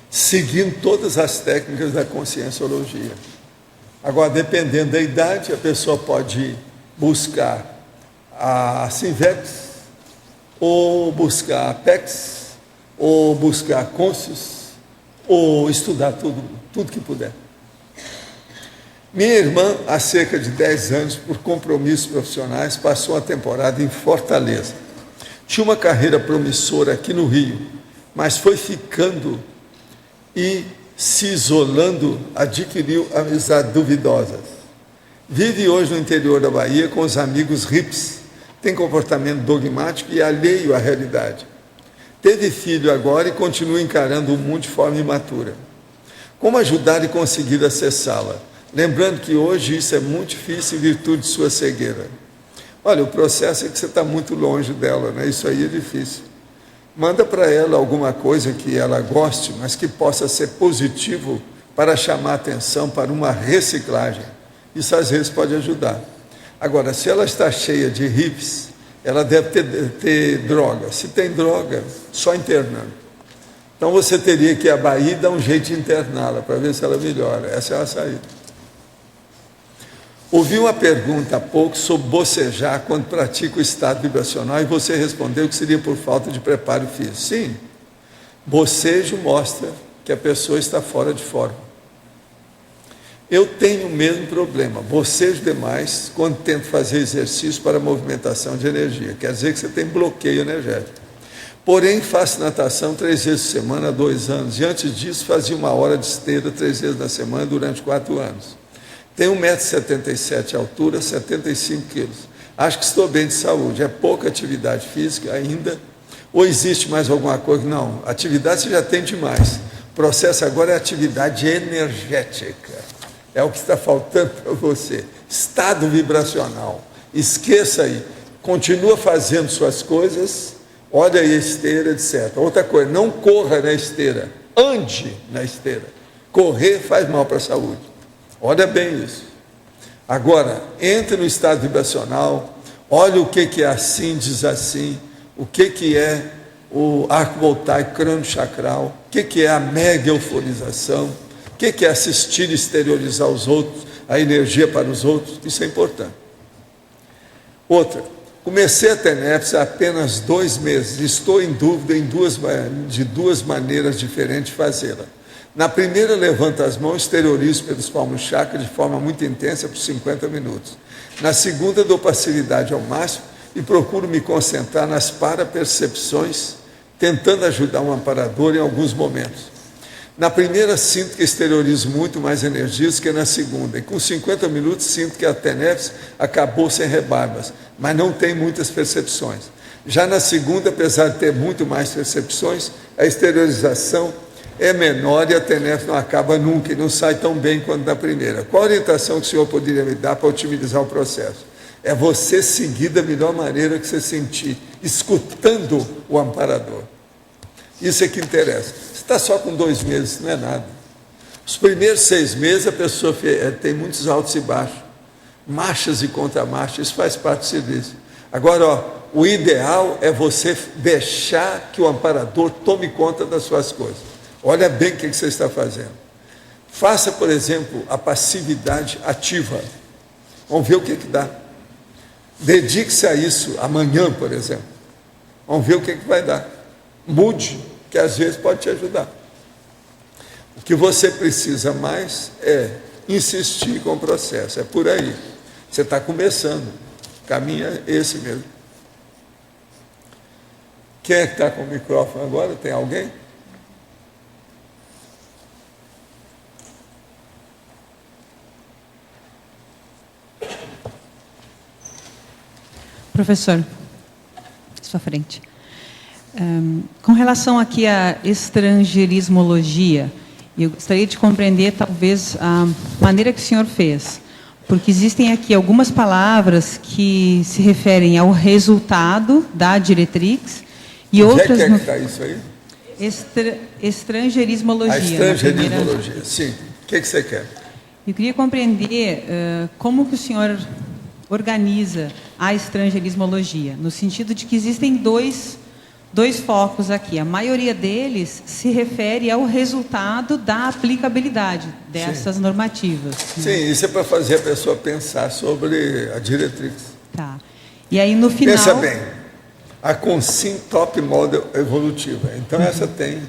Seguindo todas as técnicas da Conscienciologia. Agora, dependendo da idade, a pessoa pode buscar a Sinvex, ou buscar a Apex, ou buscar a Conscius, ou estudar tudo que puder. Minha irmã, há cerca de 10 anos, por compromissos profissionais, passou uma temporada em Fortaleza. Tinha uma carreira promissora aqui no Rio, mas foi ficando e se isolando, adquiriu amizades duvidosas. Vive hoje no interior da Bahia com os amigos hips, tem comportamento dogmático e alheio à realidade. Teve filho agora e continua encarando o mundo de forma imatura. Como ajudar e conseguir acessá-la? Lembrando que hoje isso é muito difícil em virtude de sua cegueira. Olha, o processo é que você está muito longe dela, né? Isso aí é difícil. Manda para ela alguma coisa que ela goste, mas que possa ser positivo para chamar a atenção para uma reciclagem. Isso às vezes pode ajudar. Agora, se ela está cheia de hips, ela deve ter droga. Se tem droga, só internando. Então você teria que ir à Bahia e dar um jeito de interná-la para ver se ela melhora. Essa é a saída. Ouvi uma pergunta há pouco sobre bocejar quando pratica o estado vibracional e você respondeu que seria por falta de preparo físico. Sim, bocejo mostra que a pessoa está fora de forma. Eu tenho o mesmo problema, bocejo demais quando tento fazer exercício para movimentação de energia. Quer dizer que você tem bloqueio energético. Porém, faço natação 3 vezes por semana há 2 anos. E antes disso, fazia 1 hora de esteira 3 vezes na semana durante 4 anos. Tenho 1,77 m de altura, 75 quilos. Acho que estou bem de saúde. É pouca atividade física ainda? Ou existe mais alguma coisa? Não, atividade você já tem demais. O processo agora é atividade energética. É o que está faltando para você. Estado vibracional. Esqueça aí. Continua fazendo suas coisas. Olha aí a esteira, etc. Outra coisa, não corra na esteira. Ande na esteira. Correr faz mal para a saúde. Olha bem isso. Agora, entre no estado vibracional. Olha o que é assim, diz assim. O que é o arco voltaico crânio-chacral. O que é a mega euforização. O que é assistir e exteriorizar os outros, a energia para os outros? Isso é importante. Outra, comecei a TENEPS há apenas 2 meses. Estou em dúvida de 2 maneiras diferentes de fazê-la. Na primeira, levanto as mãos, exteriorizo pelos palmos chakra de forma muito intensa por 50 minutos. Na segunda, dou passividade ao máximo e procuro me concentrar nas parapercepções, tentando ajudar um amparador em alguns momentos. Na primeira, sinto que exteriorizo muito mais energias que na segunda. E com 50 minutos, sinto que a TENEPS acabou sem rebarbas, mas não tem muitas percepções. Já na segunda, apesar de ter muito mais percepções, a exteriorização é menor e a TENEPS não acaba nunca e não sai tão bem quanto na primeira. Qual a orientação que o senhor poderia me dar para otimizar o processo? É você seguir da melhor maneira que você sentir, escutando o amparador. Isso é que interessa. Você está só com 2 meses, não é nada. Os primeiros 6 meses a pessoa tem muitos altos e baixos, marchas e contramarchas, isso faz parte do serviço. Agora, o ideal é você deixar que o amparador tome conta das suas coisas. Olha bem o que você está fazendo. Faça, por exemplo, a passividade ativa. Vamos ver o que dá. Dedique-se a isso amanhã, por exemplo. Vamos ver o que vai dar. Mude, que às vezes pode te ajudar. O que você precisa mais é insistir com o processo. É por aí. Você está começando. O caminho é esse mesmo. Quem é que está com o microfone agora? Tem alguém? Professor, sua frente. Com relação aqui à estrangeirismologia, eu gostaria de compreender talvez a maneira que o senhor fez, porque existem aqui algumas palavras que se referem ao resultado da diretrix e outras... Onde é que está isso aí? Estrangeirismologia. A estrangeirismologia, sim. O que você quer? Eu queria compreender como que o senhor organiza a estrangeirismologia, no sentido de que existem dois focos aqui. A maioria deles se refere ao resultado da aplicabilidade dessas normativas. Sim, isso é para fazer a pessoa pensar sobre a diretriz. Tá. E aí, no final... Pensa bem, a Consim Top Model Evolutiva. Então, essa tem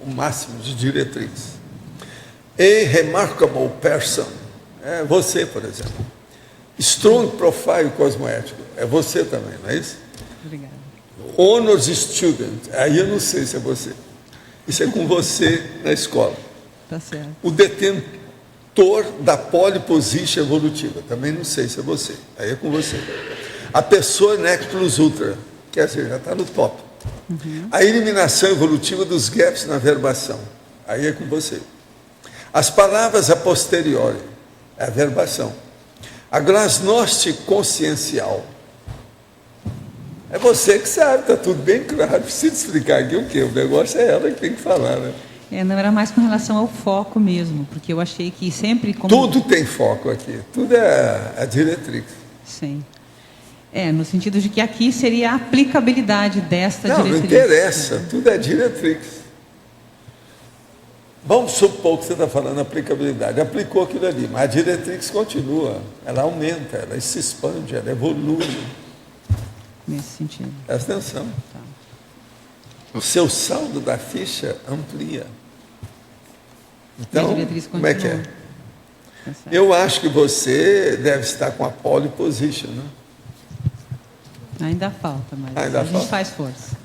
o máximo de diretriz. A Remarkable Person, é você, por exemplo. Strong Profile Cosmoético, é você também, não é isso? Obrigada. Honors Student, aí eu não sei se é você. Isso é com você na escola. Tá certo. O detentor da Pole Position Evolutiva, também não sei se é você. Aí é com você. A pessoa Next Plus Ultra, quer dizer, já está no top. A eliminação evolutiva dos gaps na verbação, aí é com você. As palavras a posteriori, é a verbação. A glasnost consciencial. É você que sabe, está tudo bem claro. Preciso explicar aqui o quê? O negócio é ela que tem que falar, né? Não era mais com relação ao foco mesmo, porque eu achei que sempre... Tudo tem foco aqui, tudo é a diretriz. Sim. No sentido de que aqui seria a aplicabilidade desta diretriz. Não interessa, tudo é diretriz. Vamos supor que você está falando aplicabilidade. Aplicou aquilo ali, mas a diretrix continua. Ela aumenta, ela se expande, ela evolui. Nesse sentido. Presta atenção. O seu saldo da ficha amplia. Então, como é que é? Eu acho que você deve estar com a pole position, né? Ainda falta, mas Ainda a gente falta. faz força.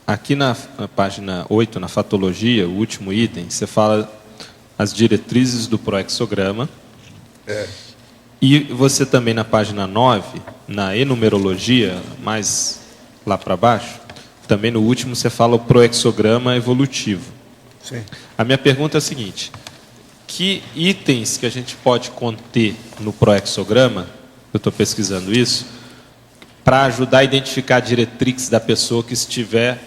Aqui na página 8, na fatologia, o último item, você fala as diretrizes do proexograma. E você também na página 9, na enumerologia, mais lá para baixo, também no último você fala o proexograma evolutivo. Sim. A minha pergunta é a seguinte: que itens que a gente pode conter no proexograma, eu estou pesquisando isso, para ajudar a identificar a diretrix da pessoa que estiver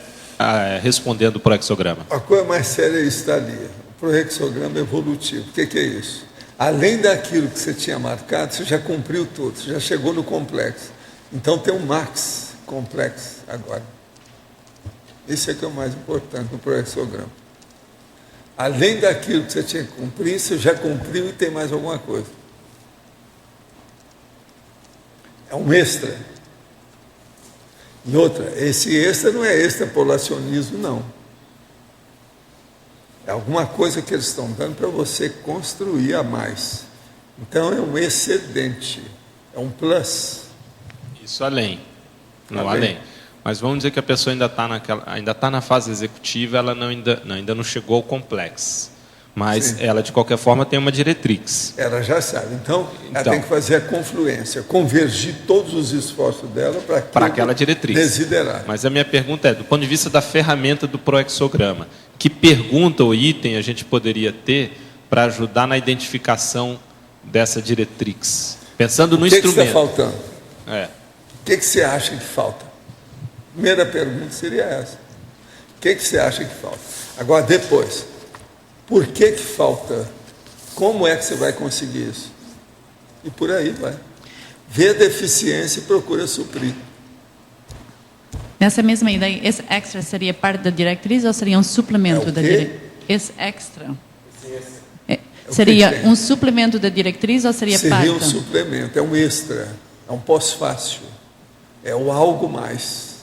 respondendo o proexograma? A coisa mais séria está ali, o proexograma evolutivo. O que é isso? Além daquilo que você tinha marcado, você já cumpriu tudo, você já chegou no complexo. Então tem um max complexo agora. Isso é que é o mais importante no proexograma. Além daquilo que você tinha que cumprir, você já cumpriu e tem mais alguma coisa. É um extra. E outra, esse extra não é extrapolacionismo, não. É alguma coisa que eles estão dando para você construir a mais. Então é um excedente, é um plus. Isso além, não além. Mas vamos dizer que a pessoa ainda está na fase executiva, ela ainda não chegou ao complexo. Mas Sim. ela, de qualquer forma, tem uma diretrix. Ela já sabe. Então, ela tem que fazer a confluência, convergir todos os esforços dela para aquela diretriz. Desiderar. Mas a minha pergunta é, do ponto de vista da ferramenta do proexograma, que pergunta ou item a gente poderia ter para ajudar na identificação dessa diretrix? Pensando no instrumento. O que está faltando? É. O que você acha que falta? Primeira pergunta seria essa. O que você acha que falta? Agora, depois, por que falta? Como é que você vai conseguir isso? E por aí vai. Vê a deficiência e procura suprir. Nessa mesma ideia, esse extra seria parte da diretriz ou seria um suplemento da diretriz? Esse extra. Seria um suplemento da diretriz ou seria parte? Seria um suplemento, é um extra, é um pós-fácil, é o algo mais.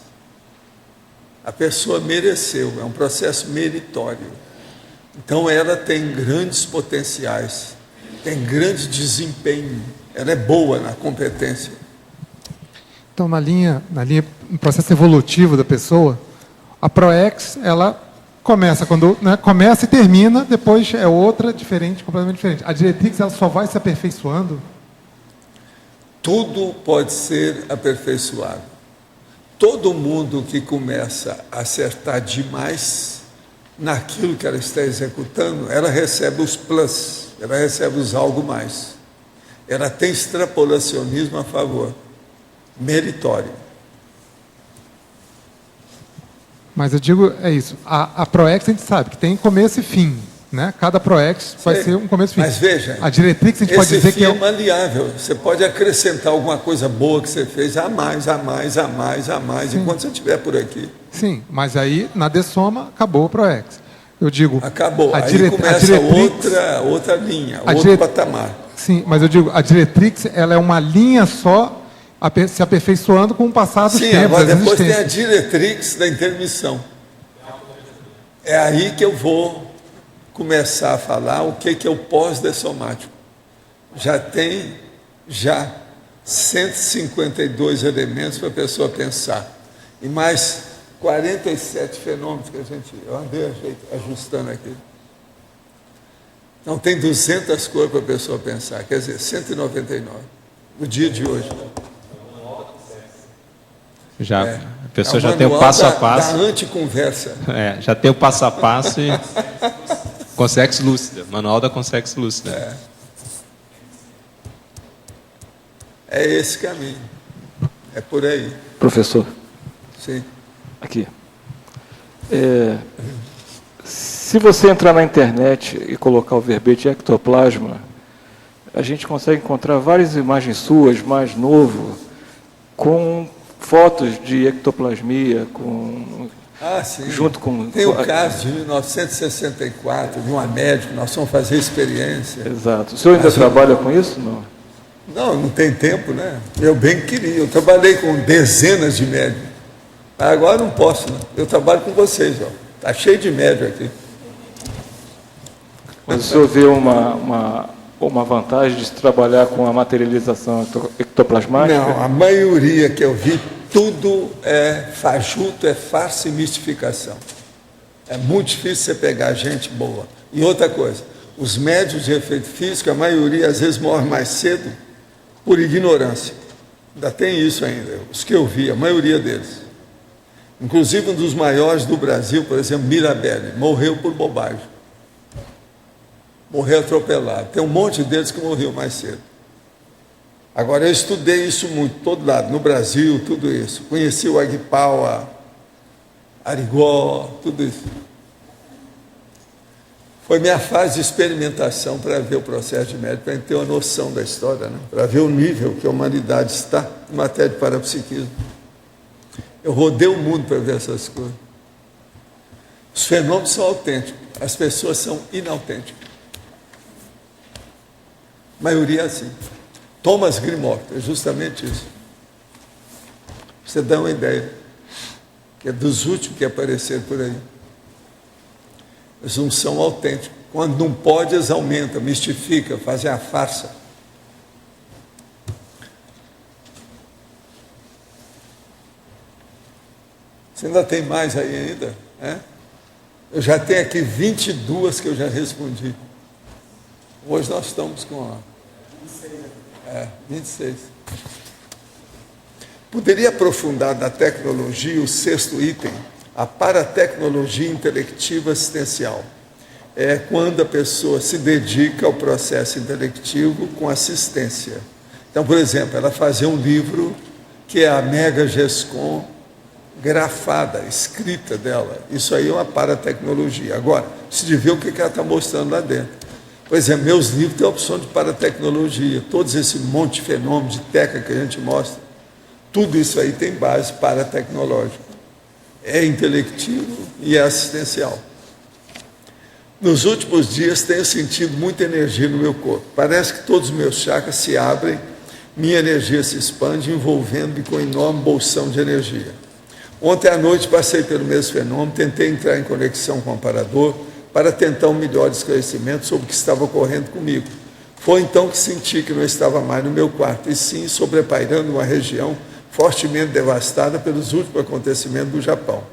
A pessoa mereceu, é um processo meritório. Então ela tem grandes potenciais, tem grande desempenho, ela é boa na competência. Então, no processo evolutivo da pessoa, a ProEx, ela começa começa e termina, depois é outra diferente, completamente diferente. A diretrix, ela só vai se aperfeiçoando? Tudo pode ser aperfeiçoado. Todo mundo que começa a acertar demais naquilo que ela está executando, ela recebe os plus, ela recebe os algo mais. Ela tem extrapolacionismo a favor, meritório. Mas eu digo, é isso, a ProEx a gente sabe que tem começo e fim, né? Cada ProEx vai ser um começo e fim. Mas veja, a diretrix a gente pode dizer que é maleável. Você pode acrescentar alguma coisa boa que você fez a mais, enquanto você estiver por aqui. Sim, mas aí na dessoma acabou o ProEx. Eu digo... Acabou, aí começa outra linha, outro patamar. Sim, mas eu digo, a diretrix ela é uma linha só se aperfeiçoando com o passar dos tempos. Agora depois tem a diretrix da intermissão. É aí que eu vou começar a falar o que é o pós-dessomático. Já tem 152 elementos para a pessoa pensar. E mais 47 fenômenos que eu andei ajustando aqui. Então tem 200 coisas para a pessoa pensar, quer dizer, 199 no dia de hoje. A pessoa já tem o passo a passo. Da anticonversa. Já tem o passo a passo e Consex Lúcida, manual da Consex Lúcida. É esse caminho. É por aí. Professor. Sim. Aqui. Se você entrar na internet e colocar o verbete ectoplasma, a gente consegue encontrar várias imagens suas, mais novo, com fotos de ectoplasmia, Ah, sim. Junto com... Tem o caso de 1964, de uma médica, nós vamos fazer experiência. Exato. O senhor ainda trabalha com isso? Não? Não tem tempo, né? Eu bem queria. Eu trabalhei com dezenas de médicos. Agora não posso, né? Eu trabalho com vocês, ó. Está cheio de médico aqui. Mas o senhor vê uma vantagem de se trabalhar com a materialização ectoplasmática? Não, a maioria que eu vi, tudo é fajuto, é farsa e mistificação. É muito difícil você pegar gente boa. E outra coisa, os médios de efeito físico, a maioria às vezes morre mais cedo por ignorância. Ainda tem isso ainda, os que eu vi, a maioria deles. Inclusive um dos maiores do Brasil, por exemplo, Mirabelli, morreu por bobagem. Morreu atropelado. Tem um monte deles que morreu mais cedo. Agora, eu estudei isso muito, todo lado, no Brasil, tudo isso. Conheci o Agpau, Arigó, tudo isso. Foi minha fase de experimentação para ver o processo de médico, para ter uma noção da história, né? Para ver o nível que a humanidade está em matéria de parapsiquismo. Eu rodei o mundo para ver essas coisas. Os fenômenos são autênticos, as pessoas são inautênticas. A maioria é assim. Thomas Grimoire, é justamente isso. Você dá uma ideia, que é dos últimos que apareceram por aí. Eles não são autênticos. Quando não pode, eles aumentam, mistificam, fazem a farsa. Você ainda tem mais aí ainda? É? Eu já tenho aqui 22 que eu já respondi. Hoje nós estamos com 26. Poderia aprofundar da tecnologia o sexto item, a paratecnologia intelectiva assistencial. É quando a pessoa se dedica ao processo intelectivo com assistência. Então, por exemplo, ela fazer um livro que é a Mega Gescom grafada, escrita dela. Isso aí é uma paratecnologia. Agora, precisa ver o que ela está mostrando lá dentro. Por exemplo, meus livros têm a opção de paratecnologia. Todos esse monte de fenômenos, de técnica que a gente mostra, tudo isso aí tem base paratecnológica. É intelectivo e é assistencial. Nos últimos dias tenho sentido muita energia no meu corpo. Parece que todos os meus chakras se abrem, minha energia se expande, envolvendo-me com um enorme bolsão de energia. Ontem à noite passei pelo mesmo fenômeno, tentei entrar em conexão com o amparador para tentar um melhor esclarecimento sobre o que estava ocorrendo comigo. Foi então que senti que não estava mais no meu quarto, e sim sobrepairando uma região fortemente devastada pelos últimos acontecimentos do Japão.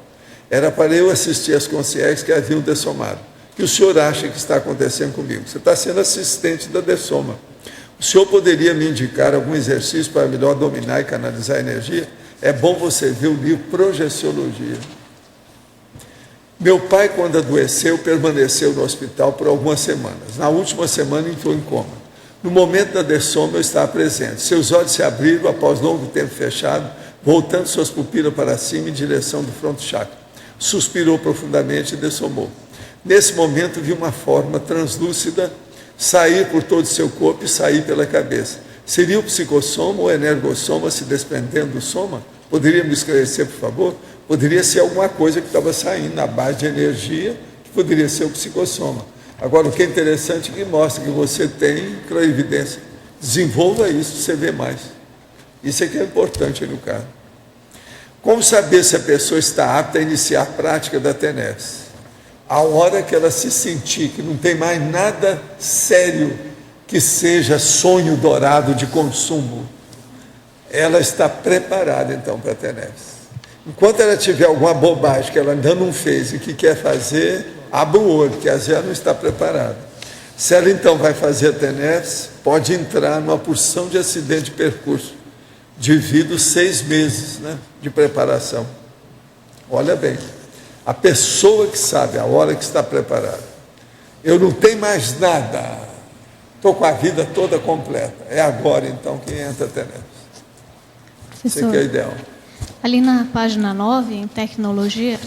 Era para eu assistir às consciências que haviam dessomado. O que o senhor acha que está acontecendo comigo? Você está sendo assistente da dessoma. O senhor poderia me indicar algum exercício para melhor dominar e canalizar a energia? É bom você ver o livro Projeciologia. Meu pai, quando adoeceu, permaneceu no hospital por algumas semanas. Na última semana entrou em coma. No momento da dessoma eu estava presente. Seus olhos se abriram após longo tempo fechado, voltando suas pupilas para cima em direção do fronto chakra. Suspirou profundamente e dessomou. Nesse momento vi uma forma translúcida sair por todo o seu corpo e sair pela cabeça. Seria o psicossoma ou o energossoma se desprendendo do soma? Poderia me esclarecer, por favor? Poderia ser alguma coisa que estava saindo na base de energia, que poderia ser o psicossoma. Agora, o que é interessante é que mostra que você tem clarividência. Desenvolva isso, você vê mais. Isso é que é importante no caso. Como saber se a pessoa está apta a iniciar a prática da TENEPS? A hora que ela se sentir que não tem mais nada sério que seja sonho dourado de consumo, ela está preparada então para a TENEPS. Enquanto ela tiver alguma bobagem que ela ainda não fez e que quer fazer, abra o olho, que às vezes ela não está preparada. Se ela então vai fazer a TENEPS, pode entrar numa porção de acidente de percurso, devido 6 meses, né, de preparação. Olha bem, a pessoa que sabe a hora que está preparada. Eu não tenho mais nada, estou com a vida toda completa. É agora então que entra a TENEPS. Isso aqui é ideal. Ali na página 9, em tecnologia,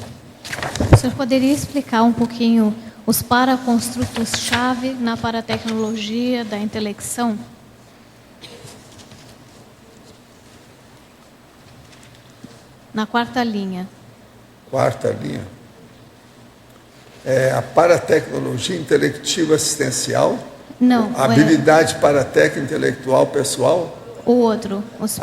o senhor poderia explicar um pouquinho os paraconstrutos-chave na paratecnologia da intelecção? Na 4ª linha. quarta linha. É a paratecnologia intelectiva assistencial? Não. A habilidade paratécnica intelectual pessoal? O outro, os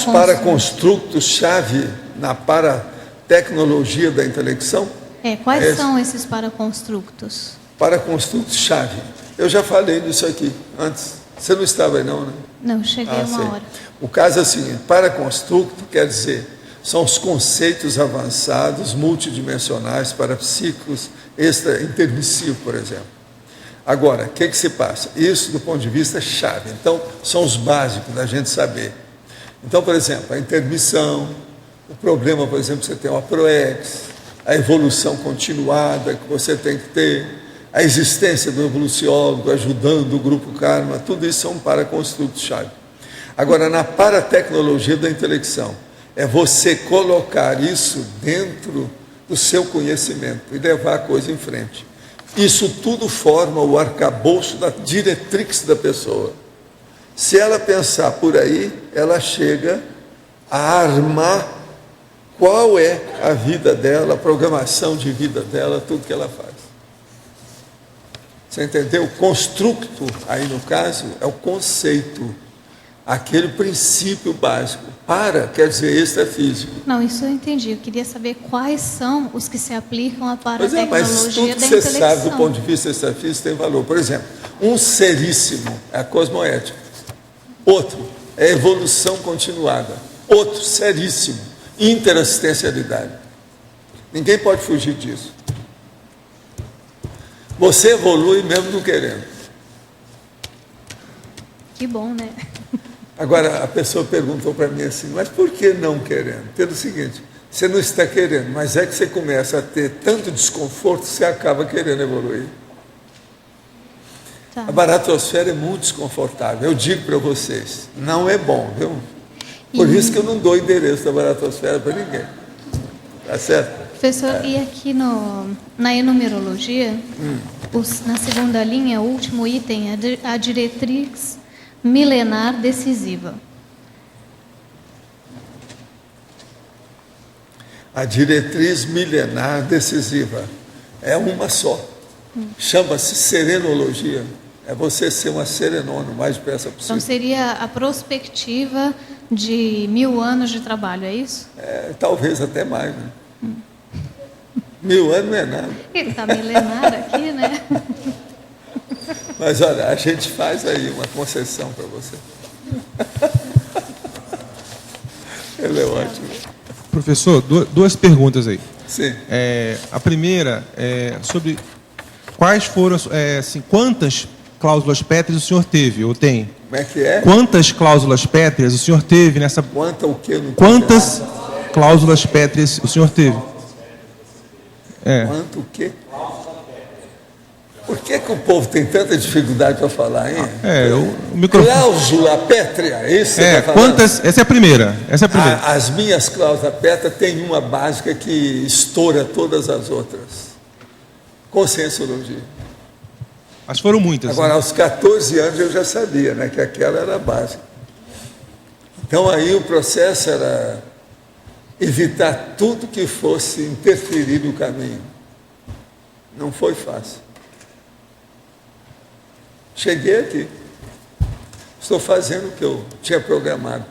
paraconstructos-chave na paratecnologia da intelecção? Quais são esses paraconstructos? Paraconstructos-chave. Eu já falei disso aqui antes. Você não estava aí não, né? Não, cheguei uma hora. O caso é o seguinte, paraconstructo quer dizer, são os conceitos avançados, multidimensionais, parapsíquicos, extra-intermissivos, por exemplo. Agora, o que se passa? Isso do ponto de vista chave. Então, são os básicos da gente saber. Então, por exemplo, a intermissão, o problema, por exemplo, você tem uma proex, a evolução continuada que você tem que ter, a existência do evoluciólogo ajudando o grupo Karma, tudo isso são paraconstrutos-chave. Agora, na paratecnologia da intelecção, é você colocar isso dentro do seu conhecimento e levar a coisa em frente. Isso tudo forma o arcabouço da diretrix da pessoa. Se ela pensar por aí, ela chega a armar qual é a vida dela, a programação de vida dela, tudo que ela faz. Você entendeu? O construto, aí no caso, é o conceito, aquele princípio básico. Quer dizer extrafísico. Não, isso eu entendi. Eu queria saber quais são os que se aplicam à paratecnologia mas tudo que você sabe do ponto de vista extrafísico tem valor. Por exemplo, um seríssimo é a cosmoética. Outro é a evolução continuada. Outro, seríssimo, interassistencialidade. Ninguém pode fugir disso. Você evolui mesmo não querendo. Que bom, né? Agora, a pessoa perguntou para mim assim, mas por que não querendo? Pelo seguinte, você não está querendo, mas é que você começa a ter tanto desconforto que você acaba querendo evoluir. Tá. A baratosfera é muito desconfortável. Eu digo para vocês, não é bom, viu? Por isso que eu não dou endereço da baratosfera para ninguém. Tá certo? Professor, e aqui na enumerologia, na segunda linha, o último item, a diretrix milenar decisiva. A diretriz milenar decisiva é uma só. Chama-se serenologia. É você ser uma serenona o mais depressa possível. Então seria a prospectiva de 1000 anos de trabalho, é isso? Talvez até mais, né? 1000 anos não é nada. Ele está milenar aqui, né? Mas olha, a gente faz aí uma concessão para você. Ele é ótimo. Professor, duas perguntas aí. Sim. A primeira é sobre quais foram, assim, quantas cláusulas pétreas o senhor teve ou tem? Como é que é? Quantas cláusulas pétreas o senhor teve nessa... Quantas cláusulas pétreas o senhor teve? Quanto o quê? Por que o povo tem tanta dificuldade para falar, hein? O microfone... Cláusula pétrea, isso você está falando? Quantas? Essa é a primeira. As minhas cláusulas pétreas têm uma básica que estoura todas as outras. Conscienciologia. Mas foram muitas. Agora, aos 14 anos eu já sabia, né, que aquela era a básica. Então aí o processo era evitar tudo que fosse interferir no caminho. Não foi fácil. Cheguei aqui. Estou fazendo o que eu tinha programado.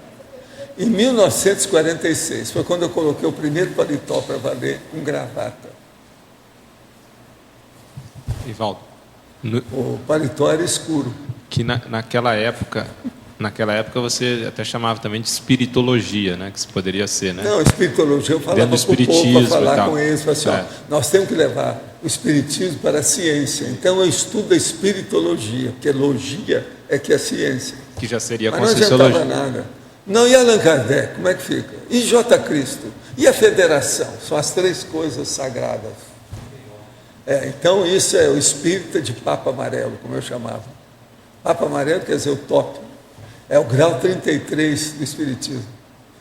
Em 1946, foi quando eu coloquei o primeiro paletó para valer com gravata. Ivaldo. O paletó era escuro. Que naquela época você até chamava também de espiritologia, né? Que isso poderia ser, né? Não, espiritologia eu falava para o povo, para falar com eles, assim, nós temos que levar o espiritismo para a ciência. Então eu estudo a espiritologia, porque logia é que é ciência. Que já seria Mas não adiantava nada. Não, e Allan Kardec, como é que fica? E J. Cristo? E a federação? São as três coisas sagradas. Então isso é o espírita de Papa Amarelo, como eu chamava. Papa Amarelo quer dizer o top. É o grau 33 do Espiritismo.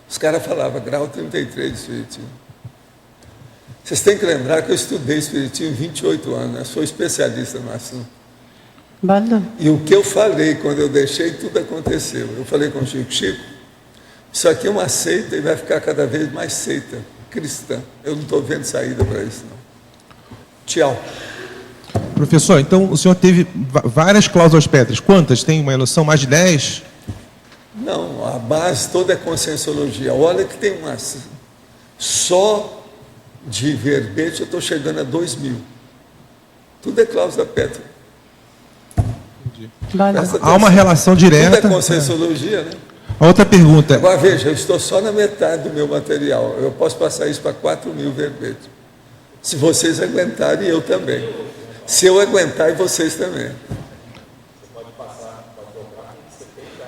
Os caras falavam grau 33 do Espiritismo. Vocês têm que lembrar que eu estudei Espiritismo 28 anos, né? Sou especialista no assunto. E o que eu falei quando eu deixei, tudo aconteceu. Eu falei com o Chico, isso aqui é uma seita e vai ficar cada vez mais seita. cristã. Eu não estou vendo saída para isso, não. Tchau. Professor, então o senhor teve várias cláusulas pétreas. Quantas? Tem uma noção? Mais de 10? Não, a base toda é conscienciologia. Olha que tem umas... Só de verbete eu estou chegando a 2.000. Tudo é cláusula pétrea. Há uma relação direta. Tudo é conscienciologia, né? A outra pergunta. Agora veja, eu estou só na metade do meu material. Eu posso passar isso para 4.000 verbetes. Se vocês aguentarem, eu também. Se eu aguentar, e vocês também.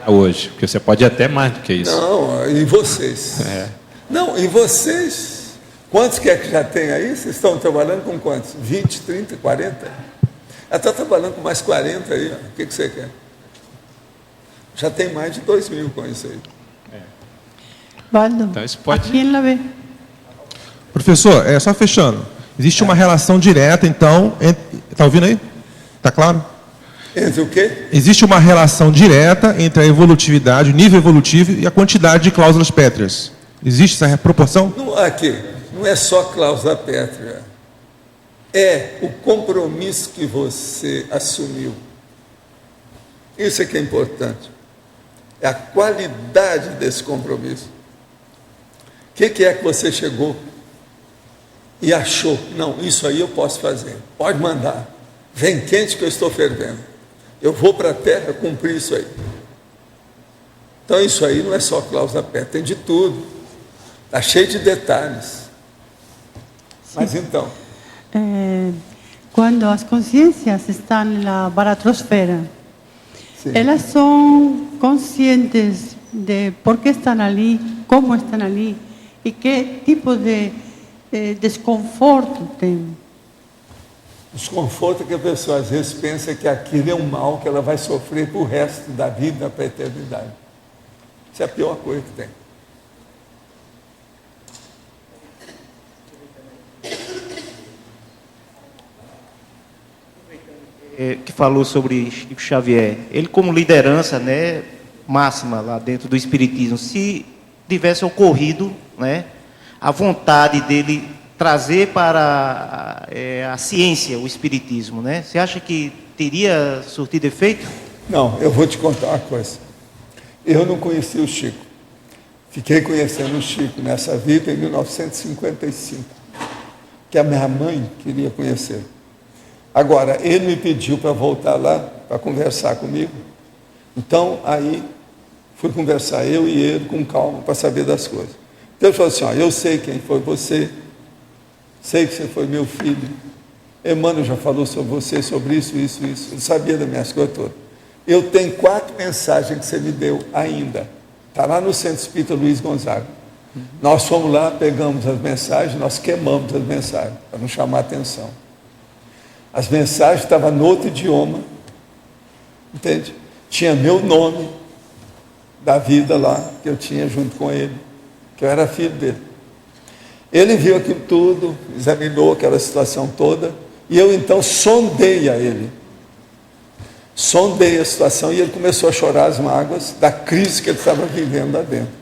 Hoje, porque você pode ir até mais do que isso. Não, e vocês? Não, e vocês? Quantos que é que já tem aí? Vocês estão trabalhando com quantos? 20, 30, 40? Ela está trabalhando com mais 40 aí. Ó. O que você quer? Já tem mais de 2.000 com isso aí. Valdo, então, isso pode... quem la vê? Professor, só fechando. Existe uma relação direta, então... Está ouvindo aí? Está claro? Entre o quê? Existe uma relação direta entre a evolutividade, o nível evolutivo e a quantidade de cláusulas pétreas. Existe essa proporção? Não, aqui, não é só cláusula pétrea. É o compromisso que você assumiu. Isso é que é importante. É a qualidade desse compromisso. O que é que você chegou e achou? Não, isso aí eu posso fazer. Pode mandar. Vem quente que eu estou fervendo. Eu vou para a terra cumprir isso aí. Então isso aí não é só cláusula pétrea, tem de tudo. Está cheio de detalhes. Mas então... Quando as consciências estão na baratrosfera, elas são conscientes de por que estão ali, como estão ali e que tipo de desconforto tem. Desconforto que a pessoa às vezes pensa que aquilo é um mal que ela vai sofrer para o resto da vida, para a eternidade. Isso é a pior coisa que tem. Que falou sobre Chico Xavier, ele como liderança, né, máxima lá dentro do Espiritismo, se tivesse ocorrido, né, a vontade dele trazer para a ciência o Espiritismo, né, você acha que teria surtido efeito? Não, eu vou te contar uma coisa. Eu não conheci o Chico. Fiquei conhecendo o Chico nessa vida em 1955, que a minha mãe queria conhecer. Agora, ele me pediu para voltar lá, para conversar comigo. Então, aí, fui conversar eu e ele com calma, para saber das coisas. Então, ele falou assim, ó, eu sei quem foi você, sei que você foi meu filho, Emmanuel já falou sobre você, sobre isso, isso, isso, ele sabia das minhas coisas todas. Eu tenho 4 mensagens que você me deu ainda, está lá no Centro Espírita Luiz Gonzaga. Nós fomos lá, pegamos as mensagens, nós queimamos as mensagens, para não chamar a atenção. As mensagens estavam no outro idioma, entende? Tinha meu nome da vida lá, que eu tinha junto com ele, que eu era filho dele. Ele viu aquilo tudo, examinou aquela situação toda, e eu então sondei a ele. Sondei a situação e ele começou a chorar as mágoas da crise que ele estava vivendo lá dentro.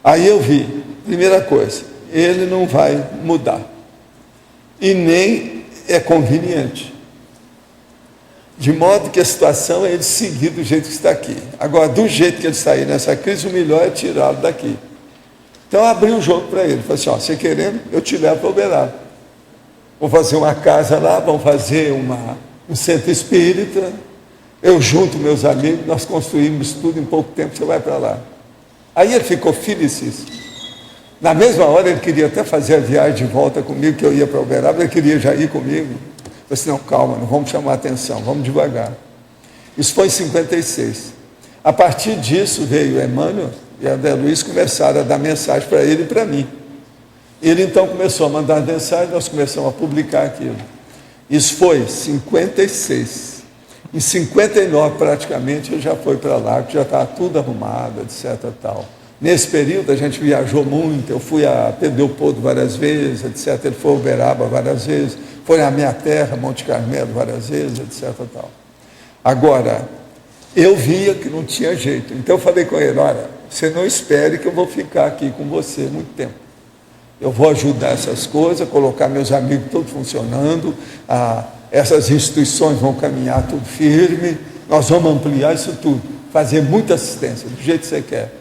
Aí eu vi, primeira coisa, ele não vai mudar. E nem é conveniente. De modo que a situação é ele seguir do jeito que está aqui. Agora, do jeito que ele sair nessa crise, o melhor é tirá-lo daqui. Então, eu abri o jogo para ele. Falei assim, ó, você querendo, eu te levo para Uberaba. Vou fazer uma casa lá, vamos fazer um centro espírita. Eu junto meus amigos, nós construímos tudo em pouco tempo, você vai para lá. Aí ele ficou felicíssimo. Na mesma hora ele queria até fazer a viagem de volta comigo, que eu ia para Uberaba, ele queria já ir comigo. Eu falei assim, não, calma, não vamos chamar a atenção, vamos devagar. Isso foi em 56. A partir disso veio Emmanuel e André Luiz começaram a dar mensagem para ele e para mim. Ele então começou a mandar mensagem, nós começamos a publicar aquilo. Isso foi em 56. Em 59 praticamente eu já fui para lá, que já estava tudo arrumado, etc. Tal. Nesse período a gente viajou muito, eu fui a Pedro Leopoldo várias vezes, etc. Ele foi a Uberaba várias vezes, foi na minha terra, Monte Carmelo várias vezes, etc. Tal. Agora, eu via que não tinha jeito, então eu falei com ele, olha, você não espere que eu vou ficar aqui com você muito tempo. Eu vou ajudar essas coisas, colocar meus amigos todos funcionando, essas instituições vão caminhar tudo firme, nós vamos ampliar isso tudo, fazer muita assistência, do jeito que você quer.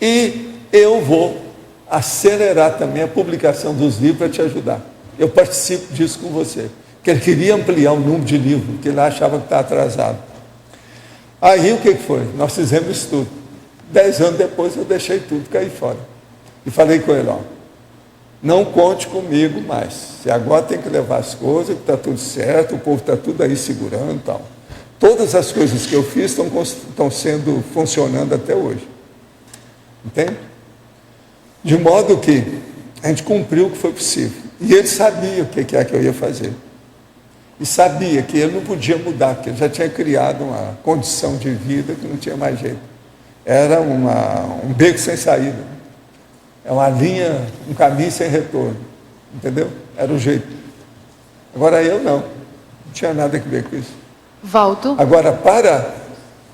E eu vou acelerar também a publicação dos livros para te ajudar. Eu participo disso com você. Porque ele queria ampliar o número de livros, porque ele achava que estava atrasado. Aí o que foi? Nós fizemos isso tudo. 10 anos depois eu deixei tudo cair fora. E falei com ele, ó, não conte comigo mais. Você agora tem que levar as coisas, que está tudo certo, o povo está tudo aí segurando e tal. Todas as coisas que eu fiz estão funcionando até hoje. Entende? De modo que a gente cumpriu o que foi possível. E ele sabia o que é que eu ia fazer. E sabia que ele não podia mudar, porque ele já tinha criado uma condição de vida que não tinha mais jeito. Era um beco sem saída. É uma linha, um caminho sem retorno. Entendeu? Era o jeito. Agora eu não tinha nada a ver com isso. Valdo. Agora, para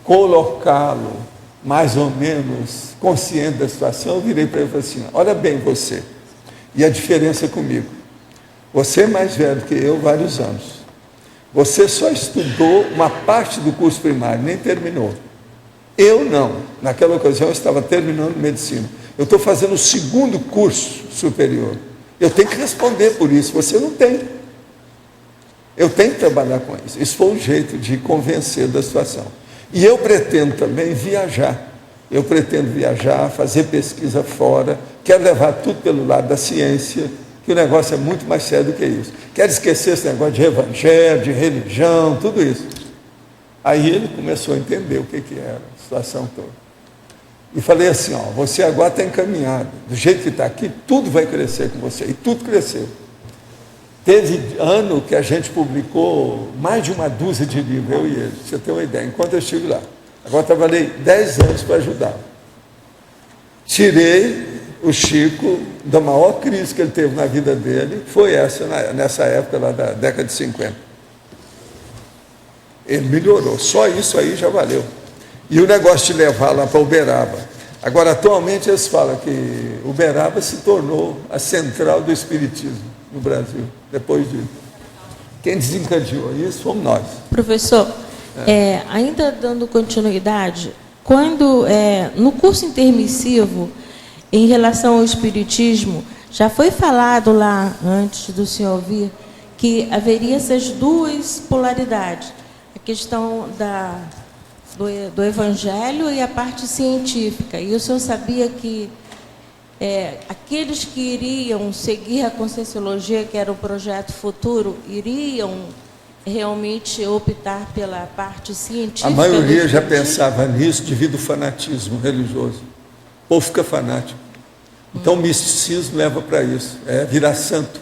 colocá-lo mais ou menos consciente da situação, eu virei para ele e falei assim, olha bem você, e a diferença comigo. Você é mais velho que eu, vários anos. Você só estudou uma parte do curso primário, nem terminou. Eu não. Naquela ocasião eu estava terminando medicina. Eu estou fazendo o 2º curso superior. Eu tenho que responder por isso. Você não tem. Eu tenho que trabalhar com isso. Isso foi um jeito de convencer da situação. E eu pretendo também viajar. Eu pretendo viajar, fazer pesquisa fora. Quero levar tudo pelo lado da ciência, que o negócio é muito mais sério do que isso. Quero esquecer esse negócio de evangelho, de religião, tudo isso. Aí ele começou a entender o que era a situação toda. E falei assim, ó, você agora está encaminhado. Do jeito que está aqui, tudo vai crescer com você. E tudo cresceu. Teve ano que a gente publicou mais de uma dúzia de livros, eu e ele, pra você ter uma ideia, enquanto eu estive lá. Agora trabalhei 10 anos para ajudar. Tirei o Chico da maior crise que ele teve na vida dele, foi essa, nessa época lá da década de 50. Ele melhorou, só isso aí já valeu. E o negócio de levar lá para Uberaba. Agora, atualmente, eles falam que Uberaba se tornou a central do espiritismo no Brasil, depois disso. Quem desencadeou isso fomos nós. Professor, ainda dando continuidade, quando no curso intermissivo, em relação ao espiritismo, já foi falado lá, antes do senhor vir, que haveria essas duas polaridades, a questão do evangelho e a parte científica. E o senhor sabia que aqueles que iriam seguir a Conscienciologia, que era o projeto futuro, iriam realmente optar pela parte científica? A maioria já pensava nisso devido ao fanatismo religioso. O povo fica fanático. Então o misticismo leva para isso, virar santo.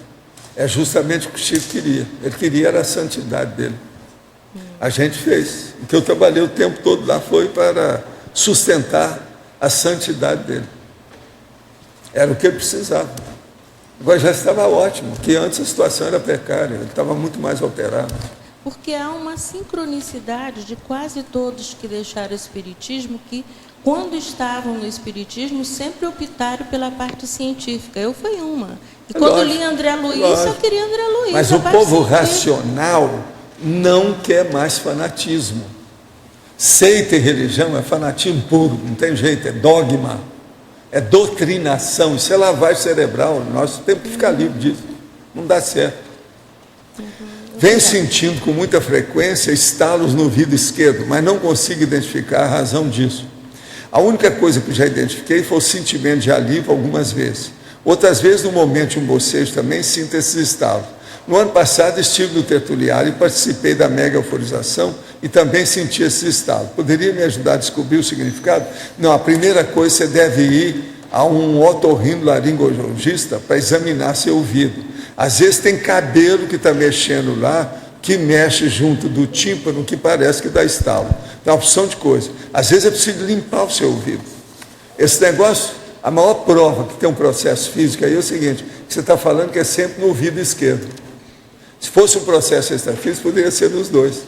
É justamente o que o Chico queria. Ele queria era a santidade dele. A gente fez. O que eu trabalhei o tempo todo lá foi para sustentar a santidade dele. Era o que ele precisava. Agora já estava ótimo, porque antes a situação era precária, ele estava muito mais alterado. Porque há uma sincronicidade de quase todos que deixaram o espiritismo, que quando estavam no espiritismo sempre optaram pela parte científica. Eu fui uma. E quando li André Luiz, eu queria André Luiz. Mas o povo racional não quer mais fanatismo. Seita e religião é fanatismo puro, não tem jeito, é dogma, é doutrinação, isso é lavagem cerebral. Nós temos que ficar livre disso, não dá certo. Venho sentindo com muita frequência estalos no ouvido esquerdo, mas não consigo identificar a razão disso. A única coisa que eu já identifiquei foi o sentimento de alívio algumas vezes. Outras vezes, no momento de um bocejo, também sinto esses estalos. No ano passado, estive no tertuliário e participei da mega euforização e também senti esse estalo. Poderia me ajudar a descobrir o significado? Não, a primeira coisa, você deve ir a um otorrinolaringologista para examinar seu ouvido. Às vezes tem cabelo que está mexendo lá, que mexe junto do tímpano, que parece que dá estalo. Tem uma opção de coisa. Às vezes é preciso limpar o seu ouvido. Esse negócio, a maior prova que tem um processo físico aí é o seguinte, que você está falando que é sempre no ouvido esquerdo. Se fosse um processo extrafísico, poderia ser nos dois.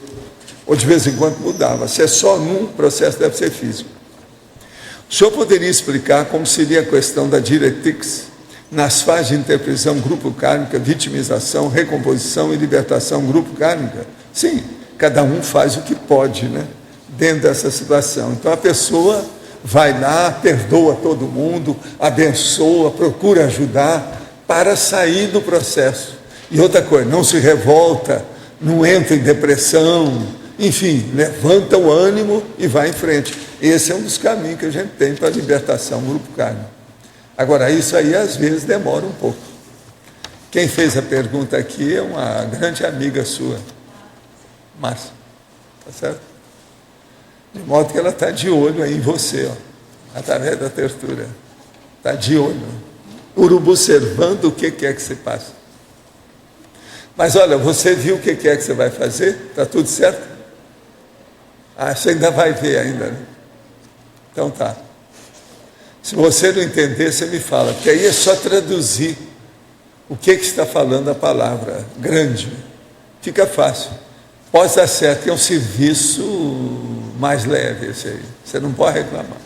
Ou de vez em quando mudava. Se é só num, processo deve ser físico. O senhor poderia explicar como seria a questão da diretrix nas fases de interpretação grupo kármica, vitimização, recomposição e libertação grupo kármica? Sim, cada um faz o que pode, né? Dentro dessa situação. Então a pessoa vai lá, perdoa todo mundo, abençoa, procura ajudar para sair do processo. E outra coisa, não se revolta, não entra em depressão, enfim, levanta o ânimo e vai em frente. Esse é um dos caminhos que a gente tem para a libertação grupo kármico. Agora, isso aí às vezes demora um pouco. Quem fez a pergunta aqui é uma grande amiga sua, Márcia, tá certo? De modo que ela está de olho aí em você, ó, através da tertura. Está de olho, observando o que é que você passa. Mas olha, você viu o que é que você vai fazer? Está tudo certo? Você ainda vai ver ainda, né? Então tá. Se você não entender, você me fala, porque aí é só traduzir o que está falando a palavra grande. Fica fácil. Pode dar certo, é um serviço mais leve esse aí. Você não pode reclamar.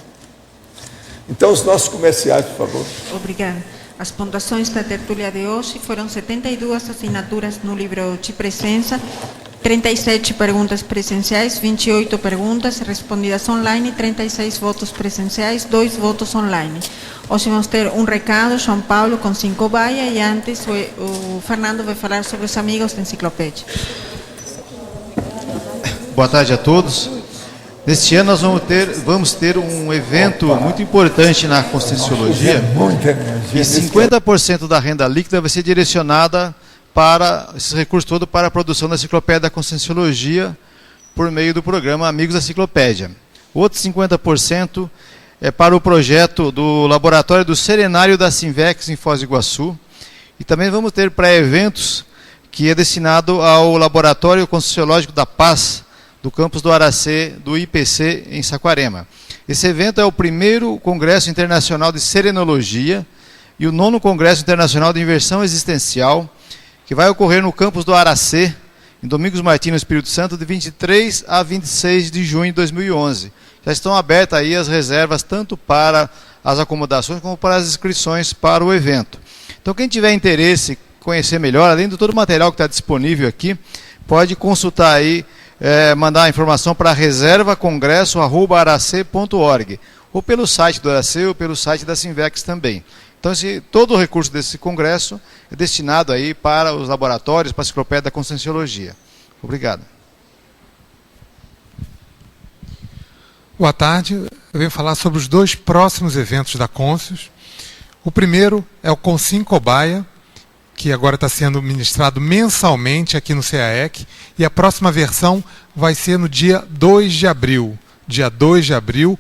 Então, os nossos comerciais, por favor. Obrigada. As pontuações da tertúlia de hoje foram 72 assinaturas no livro de presença, 37 perguntas presenciais, 28 perguntas respondidas online, 36 votos presenciais, 2 votos online. Hoje vamos ter um recado, João Paulo com 5 baias, e antes o Fernando vai falar sobre os amigos da enciclopédia. Boa tarde a todos. Neste ano nós vamos ter um evento muito importante na Conscienciologia, e 50% da renda líquida vai ser direcionada para esses recursos todos para a produção da Enciclopédia da Conscienciologia por meio do programa Amigos da Enciclopédia. Outros 50% é para o projeto do Laboratório do Serenário da Sinvex em Foz do Iguaçu, e também vamos ter pré-eventos que é destinado ao Laboratório Conscienciológico da Paz do campus do Aracê, do IPC, em Saquarema. Esse evento é o primeiro Congresso Internacional de Serenologia e o 9º Congresso Internacional de Inversão Existencial, que vai ocorrer no campus do Aracê, em Domingos Martins, no Espírito Santo, de 23 a 26 de junho de 2011. Já estão abertas aí as reservas, tanto para as acomodações, como para as inscrições para o evento. Então, quem tiver interesse em conhecer melhor, além de todo o material que está disponível aqui, pode consultar aí, mandar a informação para reservacongresso@arace.org, ou pelo site do Arace ou pelo site da Sinvex também. Então, todo o recurso desse congresso é destinado aí para os laboratórios, para a Enciclopédia da Conscienciologia. Obrigado. Boa tarde. Eu venho falar sobre os 2 próximos eventos da Conscius. O primeiro é o Consim Cobaia, que agora está sendo ministrado mensalmente aqui no CAEC, e a próxima versão vai ser no dia 2 de abril. Dia 2 de abril,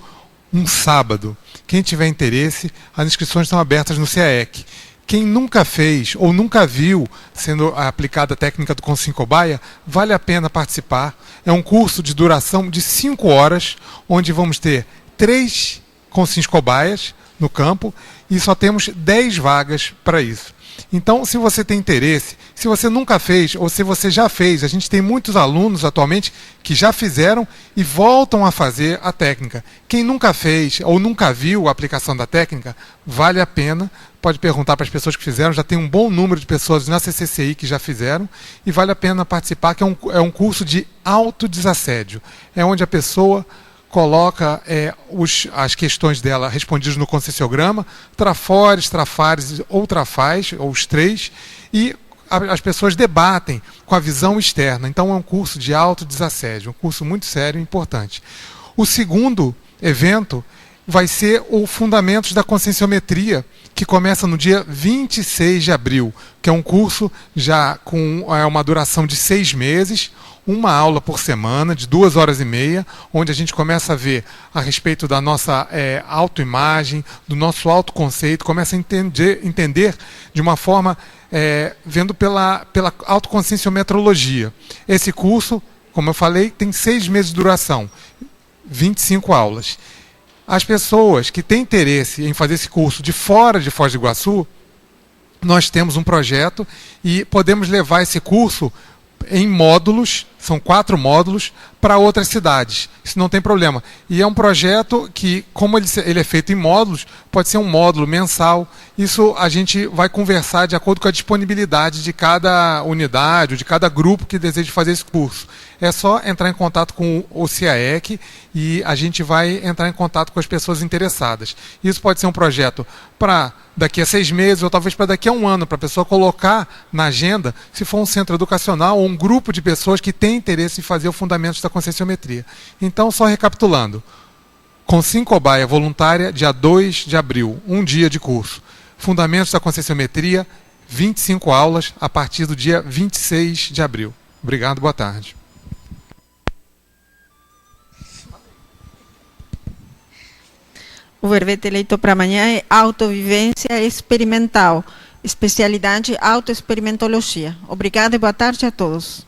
um sábado. Quem tiver interesse, as inscrições estão abertas no CAEC. Quem nunca fez ou nunca viu sendo aplicada a técnica do Consim Cobaia, vale a pena participar. É um curso de duração de 5 horas, onde vamos ter 3 Consims Cobaias no campo, e só temos 10 vagas para isso. Então, se você tem interesse, se você nunca fez ou se você já fez, a gente tem muitos alunos atualmente que já fizeram e voltam a fazer a técnica. Quem nunca fez ou nunca viu a aplicação da técnica, vale a pena, pode perguntar para as pessoas que fizeram, já tem um bom número de pessoas na CCCI que já fizeram, e vale a pena participar, que é um curso de autodesassédio. É onde a pessoa coloca as questões dela respondidas no conscienciograma, trafores, trafares ou trafais, ou os 3, e as pessoas debatem com a visão externa. Então é um curso de autodesassédio, um curso muito sério e importante. O segundo evento vai ser o Fundamentos da Conscienciometria, que começa no dia 26 de abril, que é um curso já com uma duração de 6 meses, uma aula por semana, de 2 horas e meia, onde a gente começa a ver a respeito da nossa autoimagem, do nosso autoconceito, começa a entender de uma forma, vendo pela autoconscienciometrologia. Esse curso, como eu falei, tem 6 meses de duração, 25 aulas. As pessoas que têm interesse em fazer esse curso de fora de Foz do Iguaçu, nós temos um projeto e podemos levar esse curso em módulos São 4 módulos para outras cidades. Isso não tem problema. E é um projeto que, como ele é feito em módulos, pode ser um módulo mensal. Isso a gente vai conversar de acordo com a disponibilidade de cada unidade, ou de cada grupo que deseja fazer esse curso. É só entrar em contato com o CIAEC e a gente vai entrar em contato com as pessoas interessadas. Isso pode ser um projeto para daqui a 6 meses, ou talvez para daqui a 1 ano, para a pessoa colocar na agenda, se for um centro educacional ou um grupo de pessoas que tem interesse em fazer o fundamento da conscienciometria. Então, só recapitulando, Consciencobaia voluntária, dia 2 de abril, 1 dia de curso. Fundamentos da conscienciometria, 25 aulas, a partir do dia 26 de abril. Obrigado, boa tarde. O verbete eleito para amanhã é autovivência experimental, especialidade autoexperimentologia. Obrigada e boa tarde a todos.